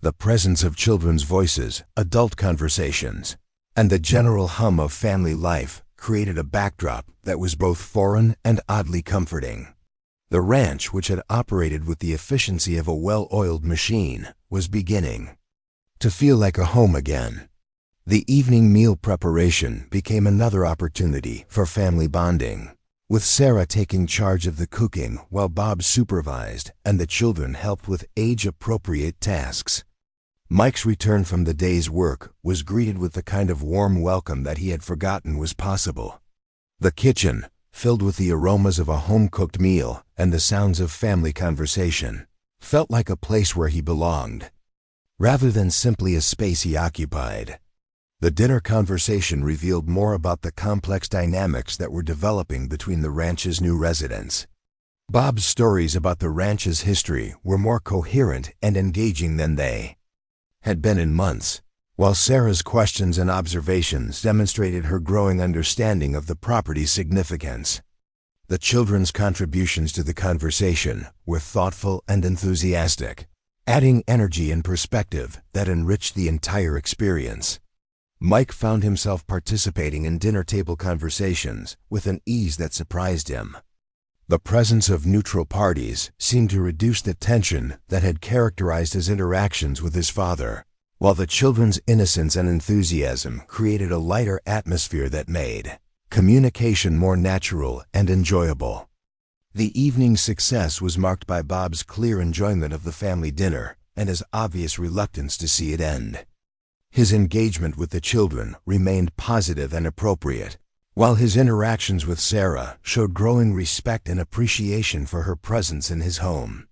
The presence of children's voices, adult conversations, and the general hum of family life created a backdrop that was both foreign and oddly comforting. The ranch, which had operated with the efficiency of a well-oiled machine, was beginning to feel like a home again. The evening meal preparation became another opportunity for family bonding, with Sarah taking charge of the cooking while Bob supervised and the children helped with age-appropriate tasks. Mike's return from the day's work was greeted with the kind of warm welcome that he had forgotten was possible. The kitchen, filled with the aromas of a home-cooked meal and the sounds of family conversation, felt like a place where he belonged, rather than simply a space he occupied. The dinner conversation revealed more about the complex dynamics that were developing between the ranch's new residents. Bob's stories about the ranch's history were more coherent and engaging than they had been in months, while Sarah's questions and observations demonstrated her growing understanding of the property's significance. The children's contributions to the conversation were thoughtful and enthusiastic, adding energy and perspective that enriched the entire experience. Mike found himself participating in dinner-table conversations with an ease that surprised him. The presence of neutral parties seemed to reduce the tension that had characterized his interactions with his father, while the children's innocence and enthusiasm created a lighter atmosphere that made communication more natural and enjoyable. The evening's success was marked by Bob's clear enjoyment of the family dinner and his obvious reluctance to see it end. His engagement with the children remained positive and appropriate, while his interactions with Sarah showed growing respect and appreciation for her presence in his home.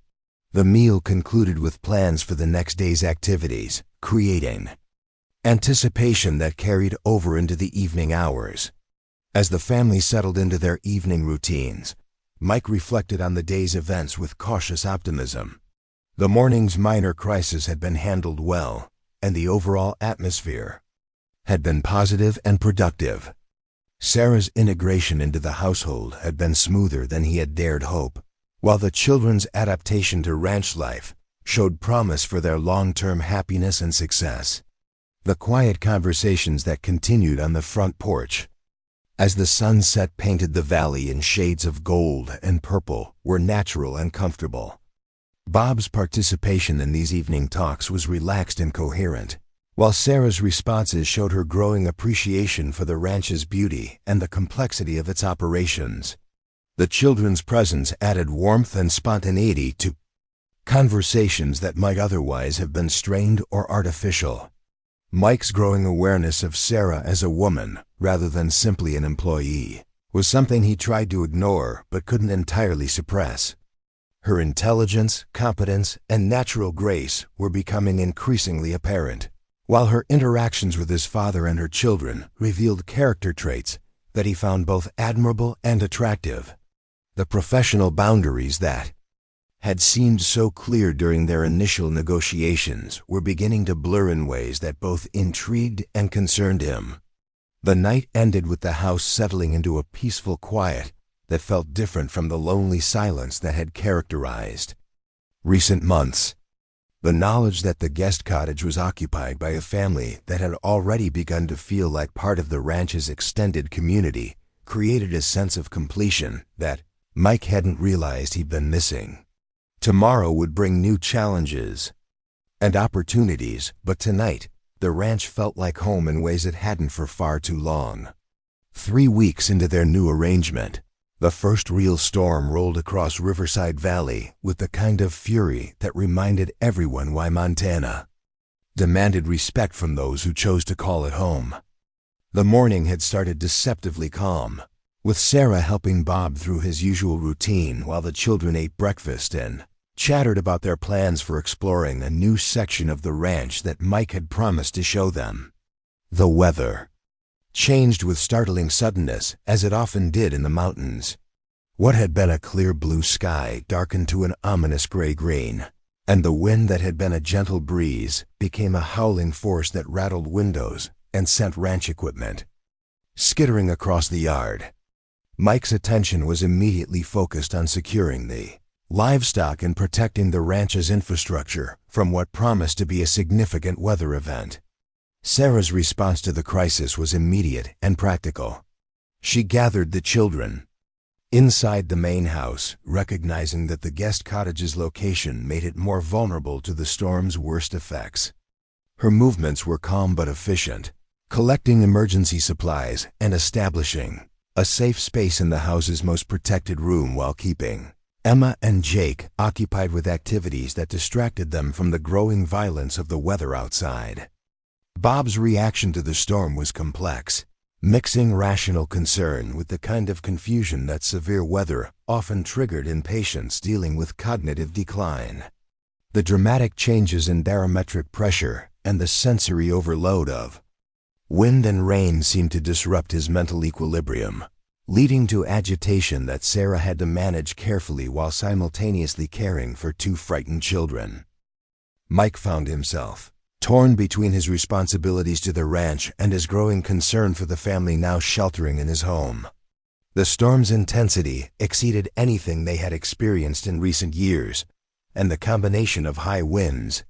The meal concluded with plans for the next day's activities, creating anticipation that carried over into the evening hours. As the family settled into their evening routines, Mike reflected on the day's events with cautious optimism. The morning's minor crisis had been handled well, and the overall atmosphere had been positive and productive. Sarah's integration into the household had been smoother than he had dared hope, while the children's adaptation to ranch life showed promise for their long-term happiness and success. The quiet conversations that continued on the front porch, as the sunset painted the valley in shades of gold and purple, were natural and comfortable. Bob's participation in these evening talks was relaxed and coherent, while Sarah's responses showed her growing appreciation for the ranch's beauty and the complexity of its operations. The children's presence added warmth and spontaneity to conversations that might otherwise have been strained or artificial. Mike's growing awareness of Sarah as a woman, rather than simply an employee, was something he tried to ignore but couldn't entirely suppress. Her intelligence, competence, and natural grace were becoming increasingly apparent, while her interactions with his father and her children revealed character traits that he found both admirable and attractive. The professional boundaries that had seemed so clear during their initial negotiations were beginning to blur in ways that both intrigued and concerned him. The night ended with the house settling into a peaceful quiet that felt different from the lonely silence that had characterized recent months. The knowledge that the guest cottage was occupied by a family that had already begun to feel like part of the ranch's extended community created a sense of completion that Mike hadn't realized he'd been missing. Tomorrow would bring new challenges and opportunities, but tonight, the ranch felt like home in ways it hadn't for far too long. 3 weeks into their new arrangement, the first real storm rolled across Riverside Valley with the kind of fury that reminded everyone why Montana demanded respect from those who chose to call it home. The morning had started deceptively calm, with Sarah helping Bob through his usual routine while the children ate breakfast and chattered about their plans for exploring a new section of the ranch that Mike had promised to show them. The weather changed with startling suddenness, as it often did in the mountains. What had been a clear blue sky darkened to an ominous gray-green, and the wind that had been a gentle breeze became a howling force that rattled windows and sent ranch equipment skittering across the yard. Mike's attention was immediately focused on securing the livestock and protecting the ranch's infrastructure from what promised to be a significant weather event. Sarah's response to the crisis was immediate and practical. She gathered the children inside the main house, recognizing that the guest cottage's location made it more vulnerable to the storm's worst effects. Her movements were calm but efficient, collecting emergency supplies and establishing a safe space in the house's most protected room while keeping Emma and Jake occupied with activities that distracted them from the growing violence of the weather outside. Bob's reaction to the storm was complex, mixing rational concern with the kind of confusion that severe weather often triggered in patients dealing with cognitive decline. The dramatic changes in barometric pressure and the sensory overload of wind and rain seemed to disrupt his mental equilibrium, leading to agitation that Sarah had to manage carefully while simultaneously caring for 2 frightened children. Mike found himself torn between his responsibilities to the ranch and his growing concern for the family now sheltering in his home. The storm's intensity exceeded anything they had experienced in recent years, and the combination of high winds,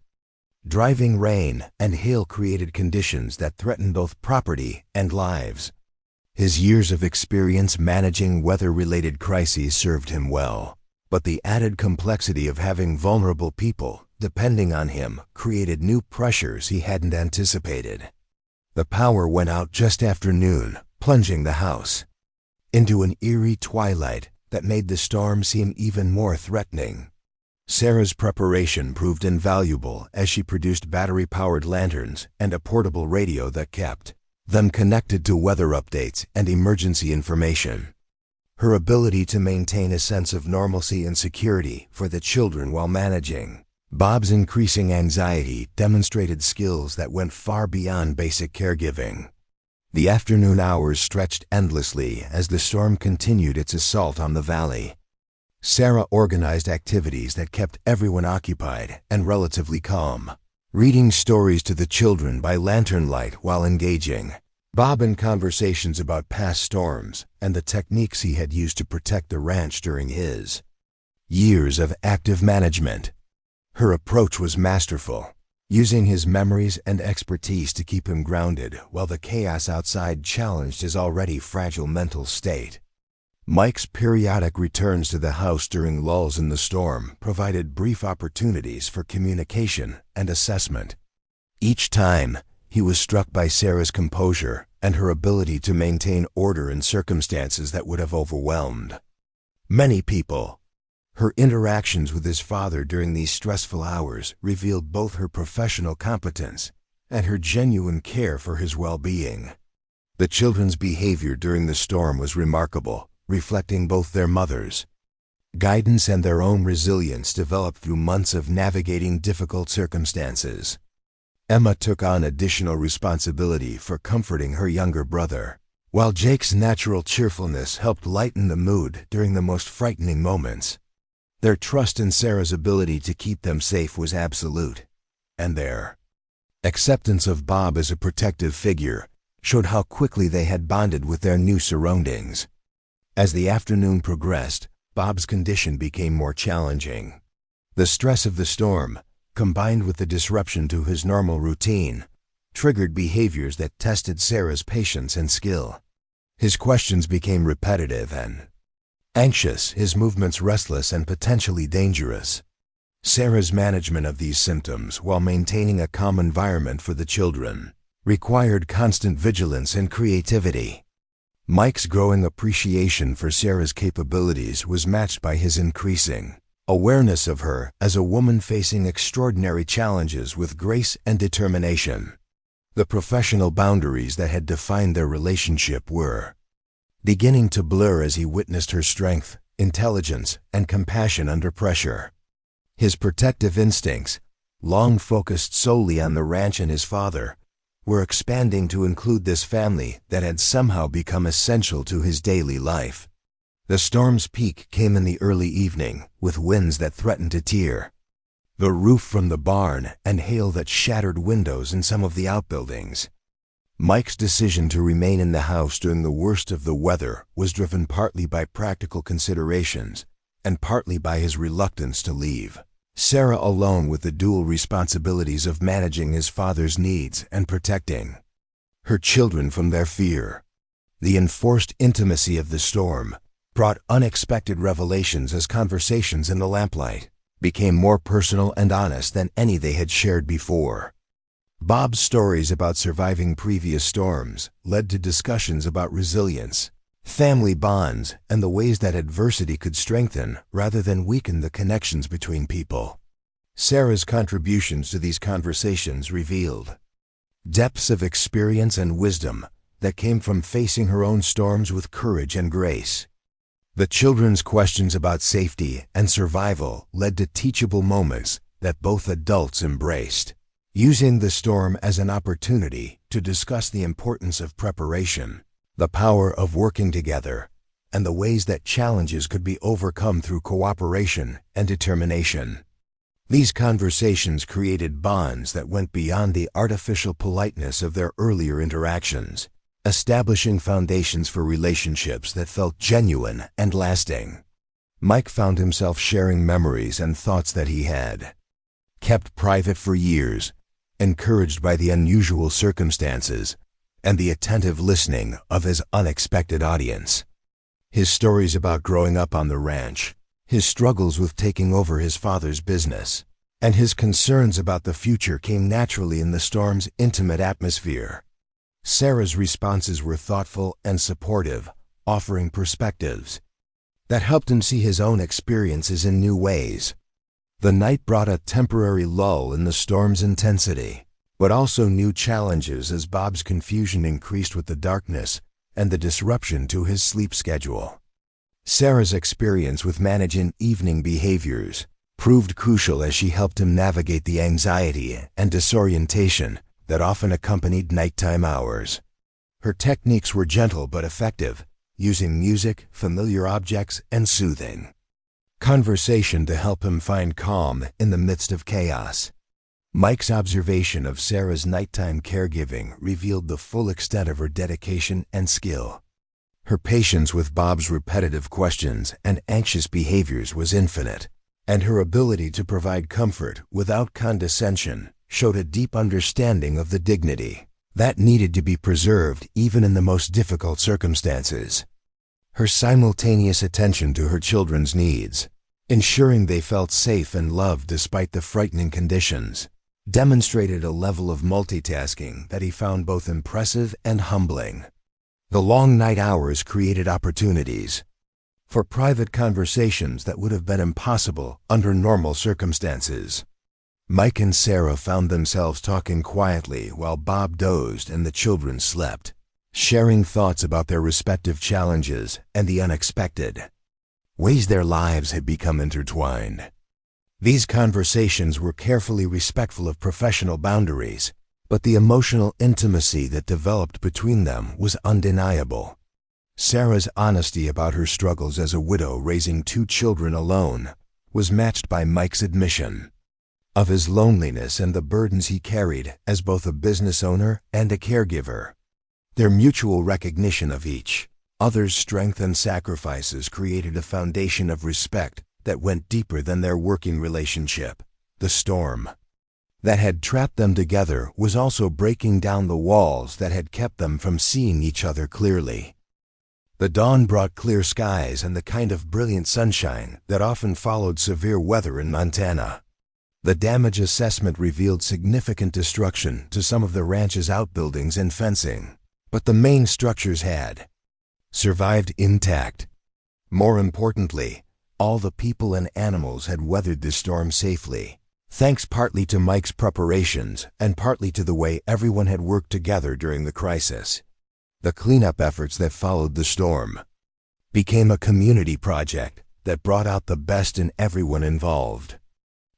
driving rain, and hail created conditions that threatened both property and lives. His years of experience managing weather-related crises served him well, but the added complexity of having vulnerable people depending on him created new pressures he hadn't anticipated. The power went out just after noon, plunging the house into an eerie twilight that made the storm seem even more threatening. Sarah's preparation proved invaluable as she produced battery-powered lanterns and a portable radio that kept them connected to weather updates and emergency information. Her ability to maintain a sense of normalcy and security for the children while managing Bob's increasing anxiety demonstrated skills that went far beyond basic caregiving. The afternoon hours stretched endlessly as the storm continued its assault on the valley. Sarah organized activities that kept everyone occupied and relatively calm, reading stories to the children by lantern light while engaging Bob in conversations about past storms and the techniques he had used to protect the ranch during his years of active management. Her approach was masterful, using his memories and expertise to keep him grounded while the chaos outside challenged his already fragile mental state. Mike's periodic returns to the house during lulls in the storm provided brief opportunities for communication and assessment. Each time, he was struck by Sarah's composure and her ability to maintain order in circumstances that would have overwhelmed many people. Her interactions with his father during these stressful hours revealed both her professional competence and her genuine care for his well-being. The children's behavior during the storm was remarkable, reflecting both their mothers' guidance and their own resilience developed through months of navigating difficult circumstances. Emma took on additional responsibility for comforting her younger brother, while Jake's natural cheerfulness helped lighten the mood during the most frightening moments. Their trust in Sarah's ability to keep them safe was absolute, and their acceptance of Bob as a protective figure showed how quickly they had bonded with their new surroundings. As the afternoon progressed, Bob's condition became more challenging. The stress of the storm, combined with the disruption to his normal routine, triggered behaviors that tested Sarah's patience and skill. His questions became repetitive and anxious, his movements restless and potentially dangerous. Sarah's management of these symptoms while maintaining a calm environment for the children required constant vigilance and creativity. Mike's growing appreciation for Sarah's capabilities was matched by his increasing awareness of her as a woman facing extraordinary challenges with grace and determination. The professional boundaries that had defined their relationship were beginning to blur as he witnessed her strength, intelligence, and compassion under pressure. His protective instincts, long focused solely on the ranch and his father, were expanding to include this family that had somehow become essential to his daily life. The storm's peak came in the early evening, with winds that threatened to tear the roof from the barn and hail that shattered windows in some of the outbuildings. Mike's decision to remain in the house during the worst of the weather was driven partly by practical considerations and partly by his reluctance to leave Sarah alone with the dual responsibilities of managing his father's needs and protecting her children from their fear. The enforced intimacy of the storm brought unexpected revelations as conversations in the lamplight became more personal and honest than any they had shared before. Bob's stories about surviving previous storms led to discussions about resilience, family bonds, and the ways that adversity could strengthen rather than weaken the connections between people. Sarah's contributions to these conversations revealed depths of experience and wisdom that came from facing her own storms with courage and grace. The children's questions about safety and survival led to teachable moments that both adults embraced, using the storm as an opportunity to discuss the importance of preparation, the power of working together, and the ways that challenges could be overcome through cooperation and determination. These conversations created bonds that went beyond the artificial politeness of their earlier interactions, establishing foundations for relationships that felt genuine and lasting. Mike found himself sharing memories and thoughts that he had kept private for years, encouraged by the unusual circumstances and the attentive listening of his unexpected audience. His stories about growing up on the ranch, his struggles with taking over his father's business, and his concerns about the future came naturally in the storm's intimate atmosphere. Sarah's responses were thoughtful and supportive, offering perspectives that helped him see his own experiences in new ways. The night brought a temporary lull in the storm's intensity, but also new challenges as Bob's confusion increased with the darkness and the disruption to his sleep schedule. Sarah's experience with managing evening behaviors proved crucial as she helped him navigate the anxiety and disorientation that often accompanied nighttime hours. Her techniques were gentle but effective, using music, familiar objects, and soothing conversation to help him find calm in the midst of chaos. Mike's observation of Sarah's nighttime caregiving revealed the full extent of her dedication and skill. Her patience with Bob's repetitive questions and anxious behaviors was infinite, and her ability to provide comfort without condescension showed a deep understanding of the dignity that needed to be preserved even in the most difficult circumstances. Her simultaneous attention to her children's needs, ensuring they felt safe and loved despite the frightening conditions, demonstrated a level of multitasking that he found both impressive and humbling. The long night hours created opportunities for private conversations that would have been impossible under normal circumstances. Mike and Sarah found themselves talking quietly while Bob dozed and the children slept, sharing thoughts about their respective challenges and the unexpected ways their lives had become intertwined. These conversations were carefully respectful of professional boundaries, But the emotional intimacy that developed between them was undeniable. Sarah's honesty about her struggles as a widow raising 2 children alone was matched by Mike's admission of his loneliness and the burdens he carried as both a business owner and a caregiver. Their mutual recognition of each other's strength and sacrifices created a foundation of respect that went deeper than their working relationship. The storm that had trapped them together was also breaking down the walls that had kept them from seeing each other clearly. The dawn brought clear skies and the kind of brilliant sunshine that often followed severe weather in Montana. The damage assessment revealed significant destruction to some of the ranch's outbuildings and fencing, but the main structures had survived intact. More importantly, all the people and animals had weathered the storm safely, thanks partly to Mike's preparations and partly to the way everyone had worked together during the crisis. The cleanup efforts that followed the storm became a community project that brought out the best in everyone involved.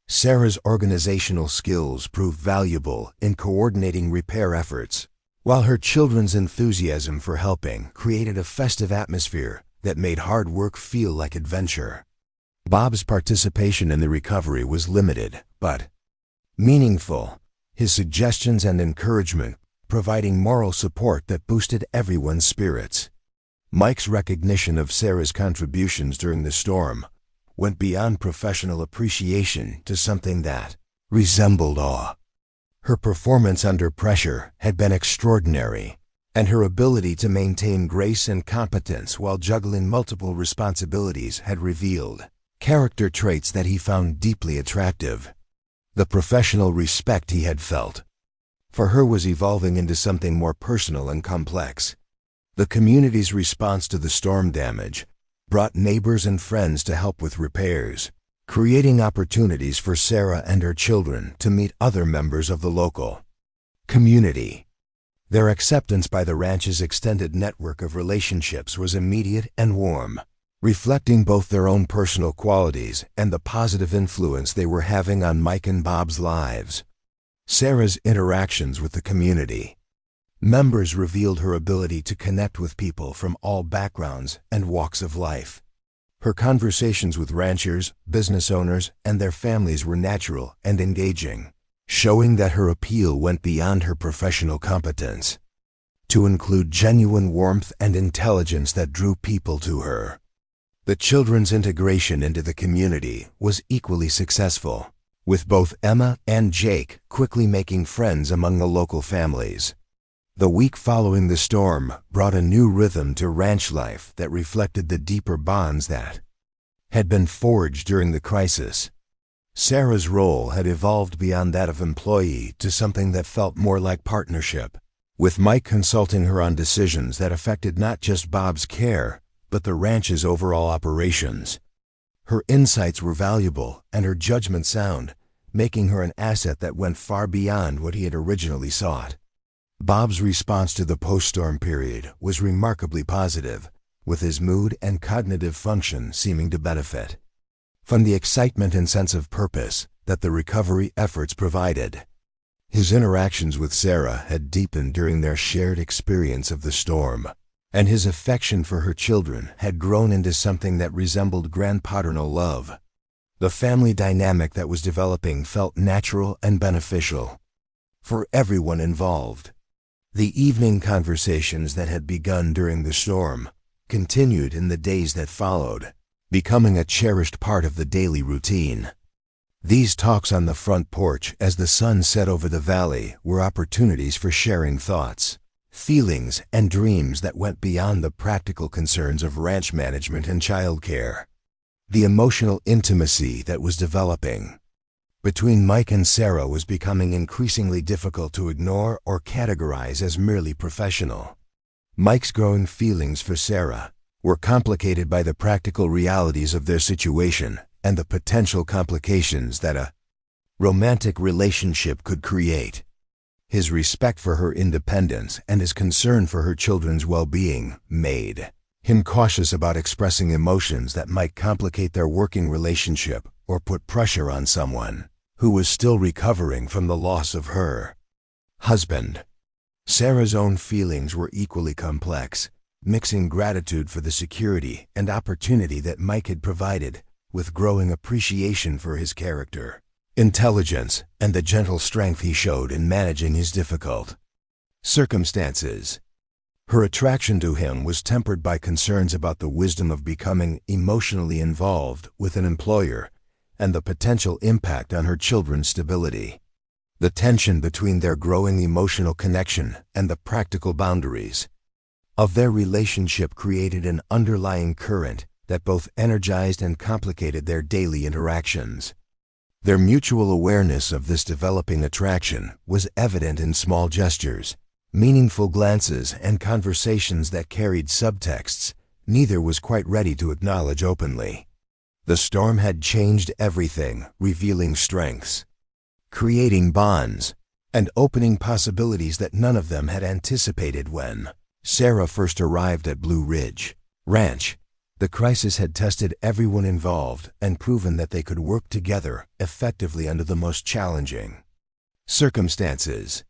Sarah's organizational skills proved valuable in coordinating repair efforts, while her children's enthusiasm for helping created a festive atmosphere that made hard work feel like adventure. Bob's participation in the recovery was limited, but meaningful. His suggestions and encouragement providing moral support that boosted everyone's spirits. Mike's recognition of Sarah's contributions during the storm went beyond professional appreciation to something that resembled awe. Her performance under pressure had been extraordinary, and her ability to maintain grace and competence while juggling multiple responsibilities had revealed character traits that he found deeply attractive. The professional respect he had felt for her was evolving into something more personal and complex. The community's response to the storm damage brought neighbors and friends to help with repairs, creating opportunities for Sarah and her children to meet other members of the local community. Their acceptance by the ranch's extended network of relationships was immediate and warm, reflecting both their own personal qualities and the positive influence they were having on Mike and Bob's lives. Sarah's interactions with the community members revealed her ability to connect with people from all backgrounds and walks of life. Her conversations with ranchers, business owners, and their families were natural and engaging, showing that her appeal went beyond her professional competence to include genuine warmth and intelligence that drew people to her. The children's integration into the community was equally successful, with both Emma and Jake quickly making friends among the local families. The week following the storm brought a new rhythm to ranch life that reflected the deeper bonds that had been forged during the crisis. Sarah's role had evolved beyond that of employee to something that felt more like partnership, with Mike consulting her on decisions that affected not just Bob's care, but the ranch's overall operations. Her insights were valuable and her judgment sound, making her an asset that went far beyond what he had originally sought. Bob's response to the post-storm period was remarkably positive, with his mood and cognitive function seeming to benefit from the excitement and sense of purpose that the recovery efforts provided. His interactions with Sarah had deepened during their shared experience of the storm, and his affection for her children had grown into something that resembled grandpaternal love. The family dynamic that was developing felt natural and beneficial for everyone involved. The evening conversations that had begun during the storm continued in the days that followed, becoming a cherished part of the daily routine. These talks on the front porch as the sun set over the valley were opportunities for sharing thoughts, feelings, and dreams that went beyond the practical concerns of ranch management and childcare. The emotional intimacy that was developing between Mike and Sarah was becoming increasingly difficult to ignore or categorize as merely professional. Mike's growing feelings for Sarah were complicated by the practical realities of their situation and the potential complications that a romantic relationship could create. His respect for her independence and his concern for her children's well-being made him cautious about expressing emotions that might complicate their working relationship or put pressure on someone who was still recovering from the loss of her Husband. Sarah's own feelings were equally complex, mixing gratitude for the security and opportunity that Mike had provided, with growing appreciation for his character, intelligence, and the gentle strength he showed in managing his difficult circumstances. Her attraction to him was tempered by concerns about the wisdom of becoming emotionally involved with an employer and the potential impact on her children's stability. The tension between their growing emotional connection and the practical boundaries of their relationship created an underlying current that both energized and complicated their daily interactions. Their mutual awareness of this developing attraction was evident in small gestures, meaningful glances, and conversations that carried subtexts neither was quite ready to acknowledge openly. The storm had changed everything, revealing strengths, creating bonds, and opening possibilities that none of them had anticipated when Sarah first arrived at Blue Ridge Ranch. The crisis had tested everyone involved and proven that they could work together effectively under the most challenging circumstances.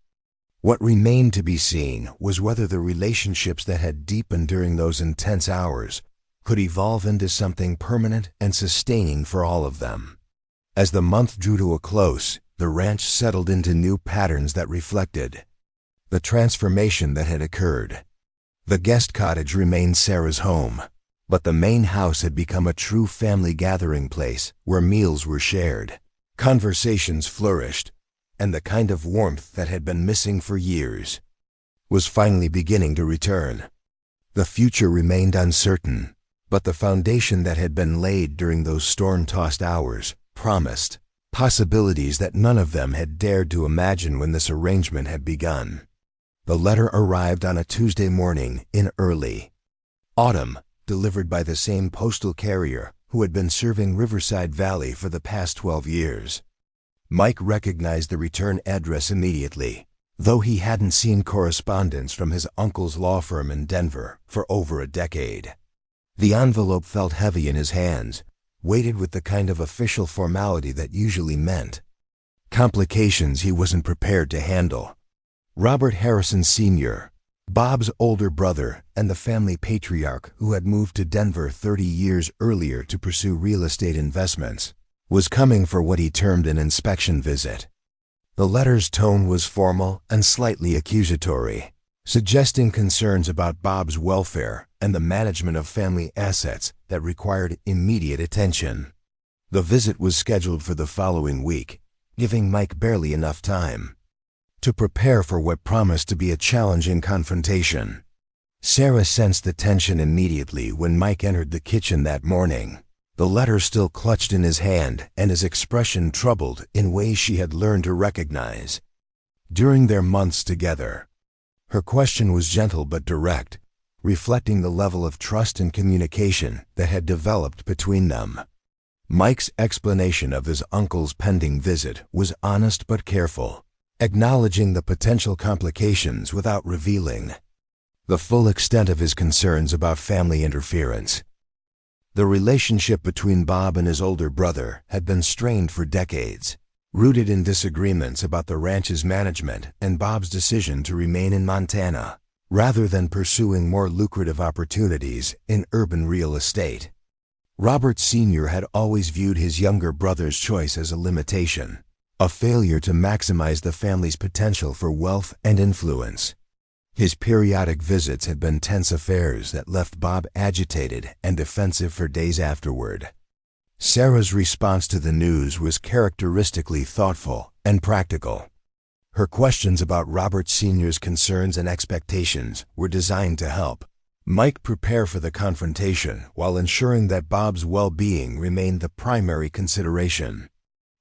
What remained to be seen was whether the relationships that had deepened during those intense hours could evolve into something permanent and sustaining for all of them. As the month drew to a close, the ranch settled into new patterns that reflected the transformation that had occurred. The guest cottage remained Sarah's home, but the main house had become a true family gathering place where meals were shared, conversations flourished, and the kind of warmth that had been missing for years was finally beginning to return. The future remained uncertain, but the foundation that had been laid during those storm-tossed hours promised possibilities that none of them had dared to imagine when this arrangement had begun. The letter arrived on a Tuesday morning in early autumn, delivered by the same postal carrier who had been serving Riverside Valley for the past 12 years. Mike recognized the return address immediately, though he hadn't seen correspondence from his uncle's law firm in Denver for over a decade. The envelope felt heavy in his hands, weighted with the kind of official formality that usually meant complications he wasn't prepared to handle. Robert Harrison Sr., Bob's older brother and the family patriarch who had moved to Denver 30 years earlier to pursue real estate investments, was coming for what he termed an inspection visit. The letter's tone was formal and slightly accusatory, suggesting concerns about Bob's welfare and the management of family assets that required immediate attention. The visit was scheduled for the following week, giving Mike barely enough time to prepare for what promised to be a challenging confrontation. Sarah sensed the tension immediately when Mike entered the kitchen that morning, the letter still clutched in his hand and his expression troubled in ways she had learned to recognize during their months together. Her question was gentle but direct, reflecting the level of trust and communication that had developed between them. Mike's explanation of his uncle's pending visit was honest but careful, acknowledging the potential complications without revealing the full extent of his concerns about family interference. The relationship between Bob and his older brother had been strained for decades, rooted in disagreements about the ranch's management and Bob's decision to remain in Montana, rather than pursuing more lucrative opportunities in urban real estate. Robert Sr. had always viewed his younger brother's choice as a limitation, a failure to maximize the family's potential for wealth and influence. His periodic visits had been tense affairs that left Bob agitated and defensive for days afterward. Sarah's response to the news was characteristically thoughtful and practical. Her questions about Robert Sr.'s concerns and expectations were designed to help Mike prepare for the confrontation while ensuring that Bob's well-being remained the primary consideration.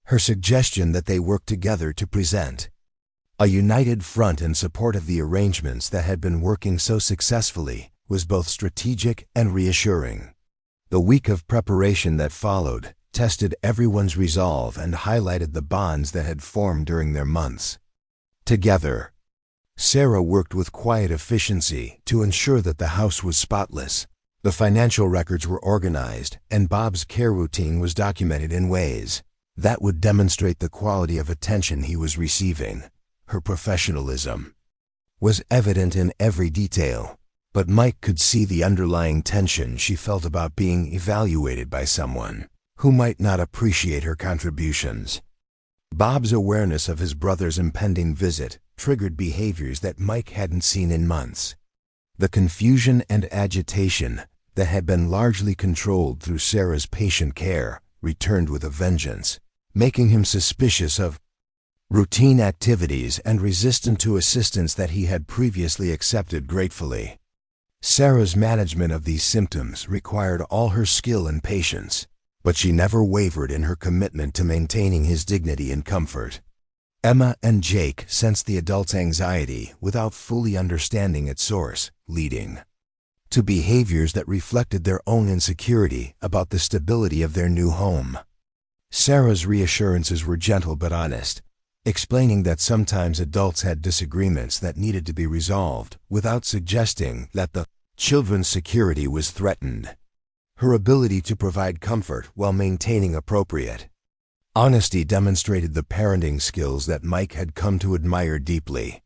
Her suggestion that they work together to present a united front in support of the arrangements that had been working so successfully was both strategic and reassuring. The week of preparation that followed tested everyone's resolve and highlighted the bonds that had formed during their months together. Sarah worked with quiet efficiency to ensure that the house was spotless, the financial records were organized, and Bob's care routine was documented in ways that would demonstrate the quality of attention he was receiving. her professionalism, was evident in every detail, but Mike could see the underlying tension she felt about being evaluated by someone who might not appreciate her contributions. Bob's awareness of his brother's impending visit triggered behaviors that Mike hadn't seen in months. The confusion and agitation that had been largely controlled through Sarah's patient care returned with a vengeance, making him suspicious of routine activities and resistant to assistance that he had previously accepted gratefully. Sarah's management of these symptoms required all her skill and patience, but she never wavered in her commitment to maintaining his dignity and comfort. Emma and Jake sensed the adult's anxiety without fully understanding its source, leading to behaviors that reflected their own insecurity about the stability of their new home. Sarah's reassurances were gentle but honest, explaining that sometimes adults had disagreements that needed to be resolved without suggesting that the children's security was threatened. Her ability to provide comfort while maintaining appropriate honesty demonstrated the parenting skills that Mike had come to admire deeply.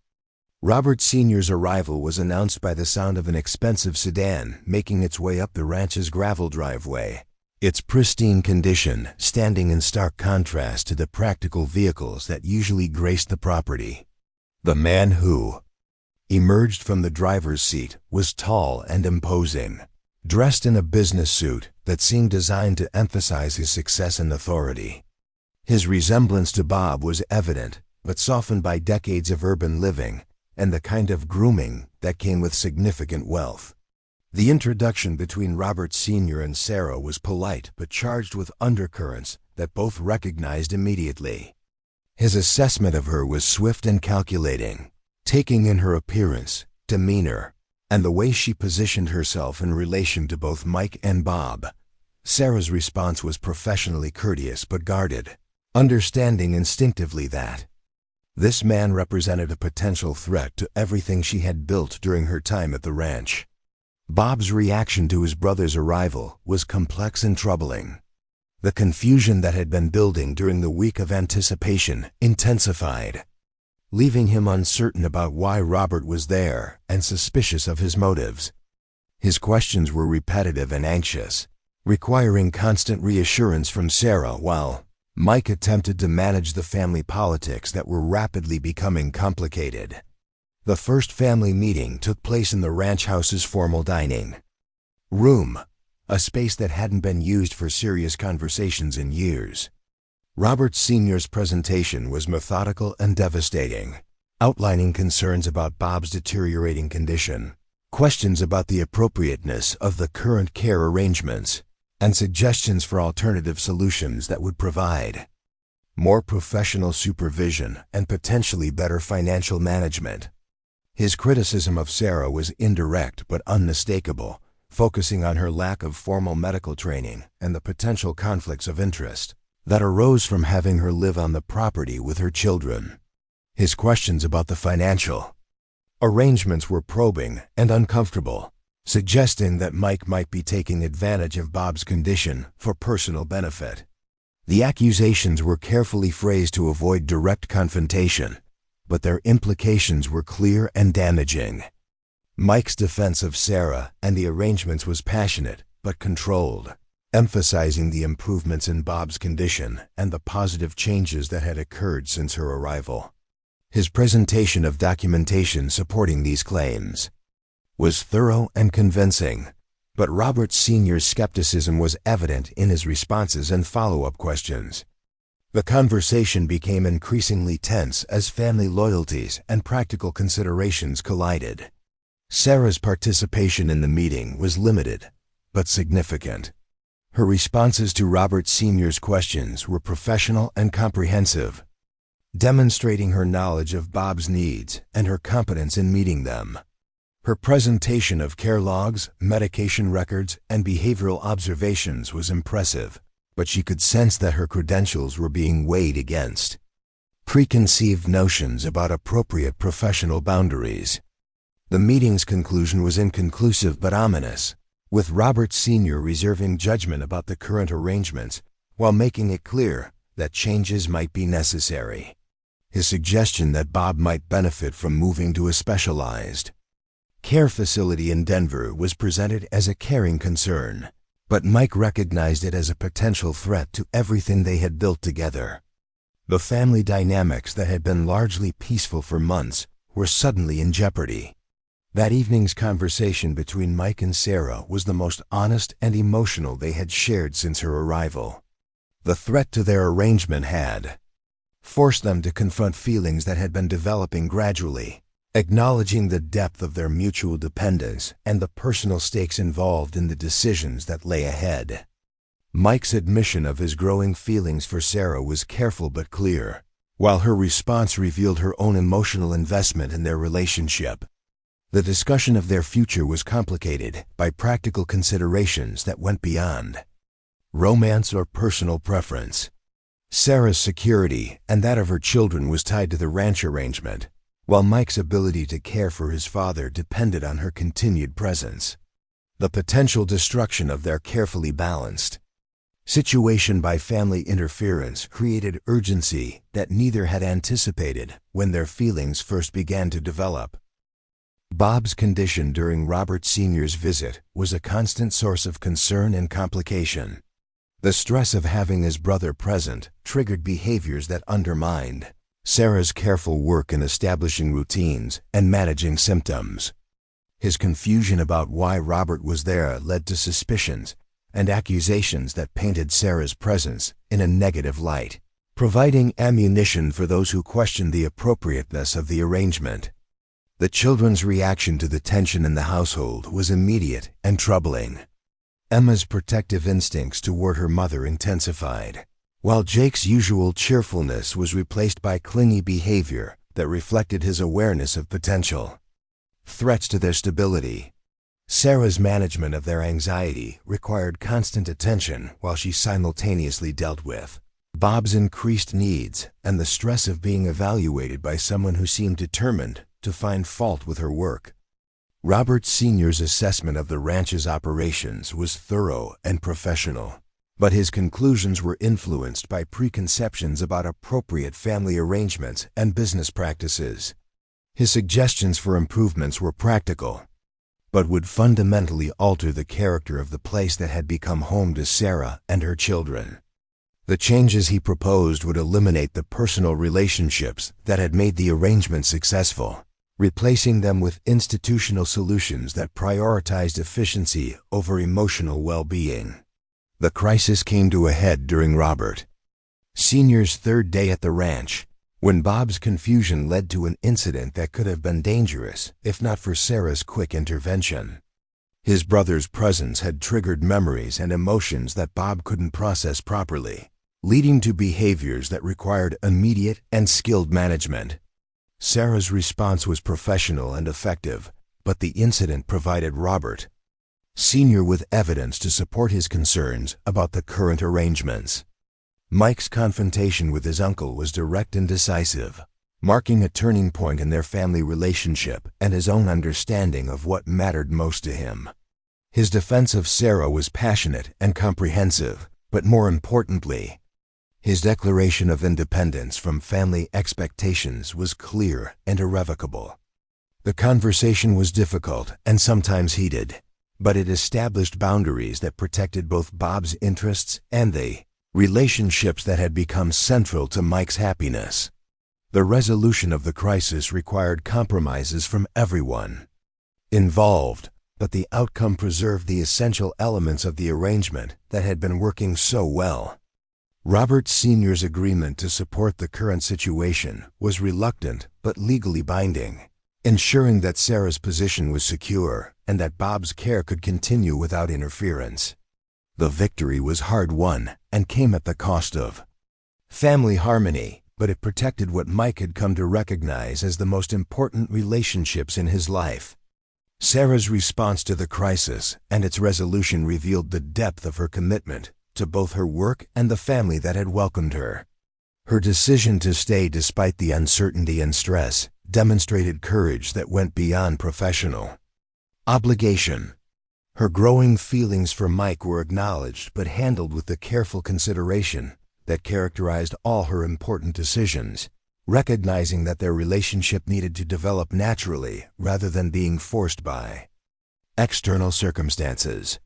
Robert Sr.'s arrival was announced by the sound of an expensive sedan making its way up the ranch's gravel driveway, its pristine condition standing in stark contrast to the practical vehicles that usually graced the property. The man who emerged from the driver's seat was tall and imposing, dressed in a business suit that seemed designed to emphasize his success and authority. His resemblance to Bob was evident, but softened by decades of urban living and the kind of grooming that came with significant wealth. The introduction between Robert Sr. and Sarah was polite but charged with undercurrents that both recognized immediately. His assessment of her was swift and calculating, taking in her appearance, demeanor, and the way she positioned herself in relation to both Mike and Bob. Sarah's response was professionally courteous but guarded, understanding instinctively that this man represented a potential threat to everything she had built during her time at the ranch. Bob's reaction to his brother's arrival was complex and troubling. The confusion that had been building during the week of anticipation intensified, leaving him uncertain about why Robert was there and suspicious of his motives. His questions were repetitive and anxious, requiring constant reassurance from Sarah while Mike attempted to manage the family politics that were rapidly becoming complicated. The first family meeting took place in the ranch house's formal dining room, a space that hadn't been used for serious conversations in years. Robert Sr.'s presentation was methodical and devastating, outlining concerns about Bob's deteriorating condition, questions about the appropriateness of the current care arrangements, and suggestions for alternative solutions that would provide more professional supervision and potentially better financial management. His criticism of Sarah was indirect but unmistakable, focusing on her lack of formal medical training and the potential conflicts of interest that arose from having her live on the property with her children. His questions about the financial arrangements were probing and uncomfortable, suggesting that Mike might be taking advantage of Bob's condition for personal benefit. The accusations were carefully phrased to avoid direct confrontation, but their implications were clear and damaging. Mike's defense of Sarah and the arrangements was passionate but controlled, emphasizing the improvements in Bob's condition and the positive changes that had occurred since her arrival. His presentation of documentation supporting these claims was thorough and convincing, but Robert Sr.'s skepticism was evident in his responses and follow-up questions. The conversation became increasingly tense as family loyalties and practical considerations collided. Sarah's participation in the meeting was limited, but significant. Her responses to Robert Sr.'s questions were professional and comprehensive, demonstrating her knowledge of Bob's needs and her competence in meeting them. Her presentation of care logs, medication records, and behavioral observations was impressive, but she could sense that her credentials were being weighed against preconceived notions about appropriate professional boundaries. The meeting's conclusion was inconclusive but ominous, with Robert Sr. reserving judgment about the current arrangements while making it clear that changes might be necessary. his suggestion that Bob might benefit from moving to a specialized care facility in Denver was presented as a caring concern, but Mike recognized it as a potential threat to everything they had built together. The family dynamics that had been largely peaceful for months were suddenly in jeopardy. That evening's conversation between Mike and Sarah was the most honest and emotional they had shared since her arrival. The threat to their arrangement had forced them to confront feelings that had been developing gradually, acknowledging the depth of their mutual dependence and the personal stakes involved in the decisions that lay ahead. Mike's admission of his growing feelings for Sarah was careful but clear, while her response revealed her own emotional investment in their relationship. The discussion of their future was complicated by practical considerations that went beyond romance or personal preference. Sarah's security and that of her children was tied to the ranch arrangement, while Mike's ability to care for his father depended on her continued presence. The potential destruction of their carefully balanced situation by family interference created urgency that neither had anticipated when their feelings first began to develop. Bob's condition during Robert Sr.'s visit was a constant source of concern and complication. The stress of having his brother present triggered behaviors that undermined Sarah's careful work in establishing routines and managing symptoms. His confusion about why Robert was there led to suspicions and accusations that painted Sarah's presence in a negative light, providing ammunition for those who questioned the appropriateness of the arrangement. The children's reaction to the tension in the household was immediate and troubling. Emma's protective instincts toward her mother intensified, while Jake's usual cheerfulness was replaced by clingy behavior that reflected his awareness of potential threats to their stability. Sarah's management of their anxiety required constant attention while she simultaneously dealt with Bob's increased needs and the stress of being evaluated by someone who seemed determined to find fault with her work. Robert Sr.'s assessment of the ranch's operations was thorough and professional, but his conclusions were influenced by preconceptions about appropriate family arrangements and business practices. His suggestions for improvements were practical, but would fundamentally alter the character of the place that had become home to Sarah and her children. The changes he proposed would eliminate the personal relationships that had made the arrangement successful, replacing them with institutional solutions that prioritized efficiency over emotional well-being. The crisis came to a head during Robert Sr.'s third day at the ranch, when Bob's confusion led to an incident that could have been dangerous if not for Sarah's quick intervention. His brother's presence had triggered memories and emotions that Bob couldn't process properly, leading to behaviors that required immediate and skilled management. Sarah's response was professional and effective, but the incident provided Robert Sr. with evidence to support his concerns about the current arrangements. Mike's confrontation with his uncle was direct and decisive, marking a turning point in their family relationship and his own understanding of what mattered most to him. His defense of Sarah was passionate and comprehensive, but more importantly, his declaration of independence from family expectations was clear and irrevocable. The conversation was difficult and sometimes heated, but it established boundaries that protected both Bob's interests and the relationships that had become central to Mike's happiness. The resolution of the crisis required compromises from everyone involved, but the outcome preserved the essential elements of the arrangement that had been working so well. Robert Sr.'s agreement to support the current situation was reluctant but legally binding, ensuring that Sarah's position was secure and that Bob's care could continue without interference. The victory was hard-won and came at the cost of family harmony, but it protected what Mike had come to recognize as the most important relationships in his life. Sarah's response to the crisis and its resolution revealed the depth of her commitment to both her work and the family that had welcomed her. Her decision to stay despite the uncertainty and stress demonstrated courage that went beyond professional obligation. Her growing feelings for Mike were acknowledged but handled with the careful consideration that characterized all her important decisions. recognizing that their relationship needed to develop naturally rather than being forced by external circumstances.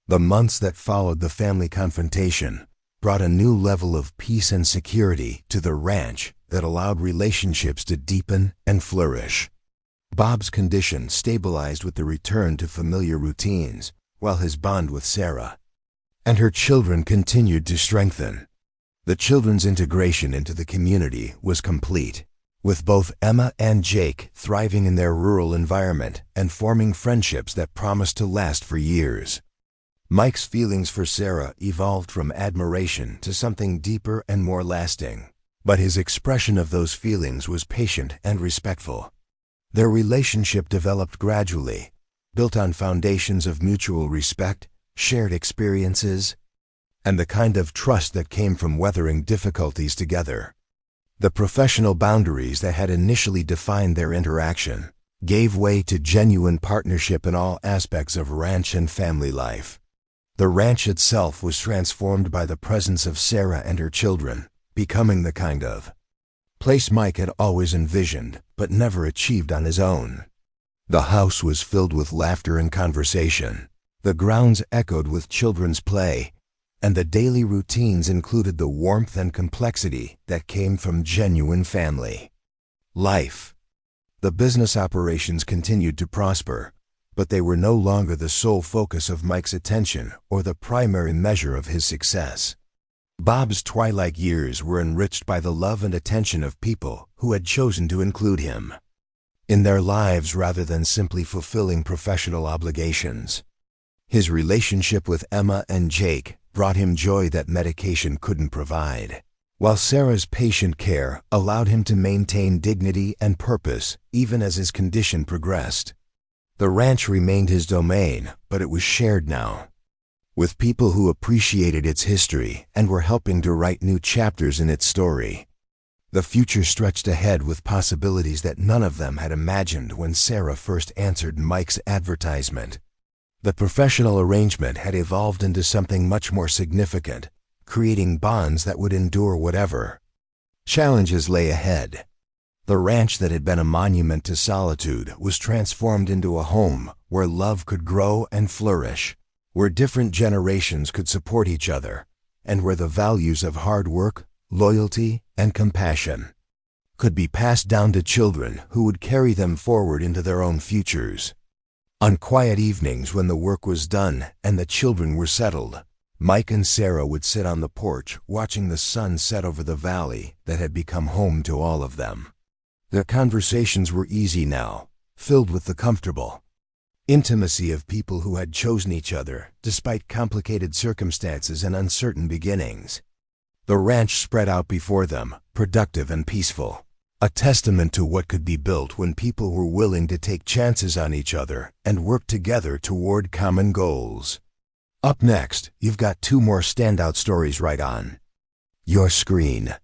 The months that followed the family confrontation brought a new level of peace and security to the ranch that allowed relationships to deepen and flourish. Bob's condition stabilized with the return to familiar routines, while his bond with Sarah and her children continued to strengthen. The children's integration into the community was complete, with both Emma and Jake thriving in their rural environment and forming friendships that promised to last for years. Mike's feelings for Sarah evolved from admiration to something deeper and more lasting, but his expression of those feelings was patient and respectful. Their relationship developed gradually, built on foundations of mutual respect, shared experiences, and the kind of trust that came from weathering difficulties together. The professional boundaries that had initially defined their interaction gave way to genuine partnership in all aspects of ranch and family life. The ranch itself was transformed by the presence of Sarah and her children, becoming the kind of place Mike had always envisioned but never achieved on his own. The house was filled with laughter and conversation. The grounds echoed with children's play, and the daily routines included the warmth and complexity that came from genuine family life. The business operations continued to prosper, but they were no longer the sole focus of Mike's attention or the primary measure of his success. Bob's twilight years were enriched by the love and attention of people who had chosen to include him in their lives rather than simply fulfilling professional obligations. His relationship with Emma and Jake brought him joy that medication couldn't provide, while Sarah's patient care allowed him to maintain dignity and purpose even as his condition progressed. The ranch remained his domain, but it was shared now, with people who appreciated its history and were helping to write new chapters in its story. The future stretched ahead with possibilities that none of them had imagined when Sarah first answered Mike's advertisement. The professional arrangement had evolved into something much more significant, creating bonds that would endure whatever challenges lay ahead. The ranch that had been a monument to solitude was transformed into a home where love could grow and flourish, where different generations could support each other, and where the values of hard work, loyalty, and compassion could be passed down to children who would carry them forward into their own futures. On quiet evenings when the work was done and the children were settled, Mike and Sarah would sit on the porch watching the sun set over the valley that had become home to all of them. Their conversations were easy now, filled with the comfortable intimacy of people who had chosen each other despite complicated circumstances and uncertain beginnings. The ranch spread out before them, productive and peaceful, a testament to what could be built when people were willing to take chances on each other and work together toward common goals. Up next, you've got two more standout stories right on your screen.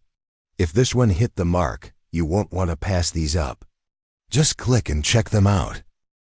If this one hit the mark, you won't want to pass these up. Just click and check them out.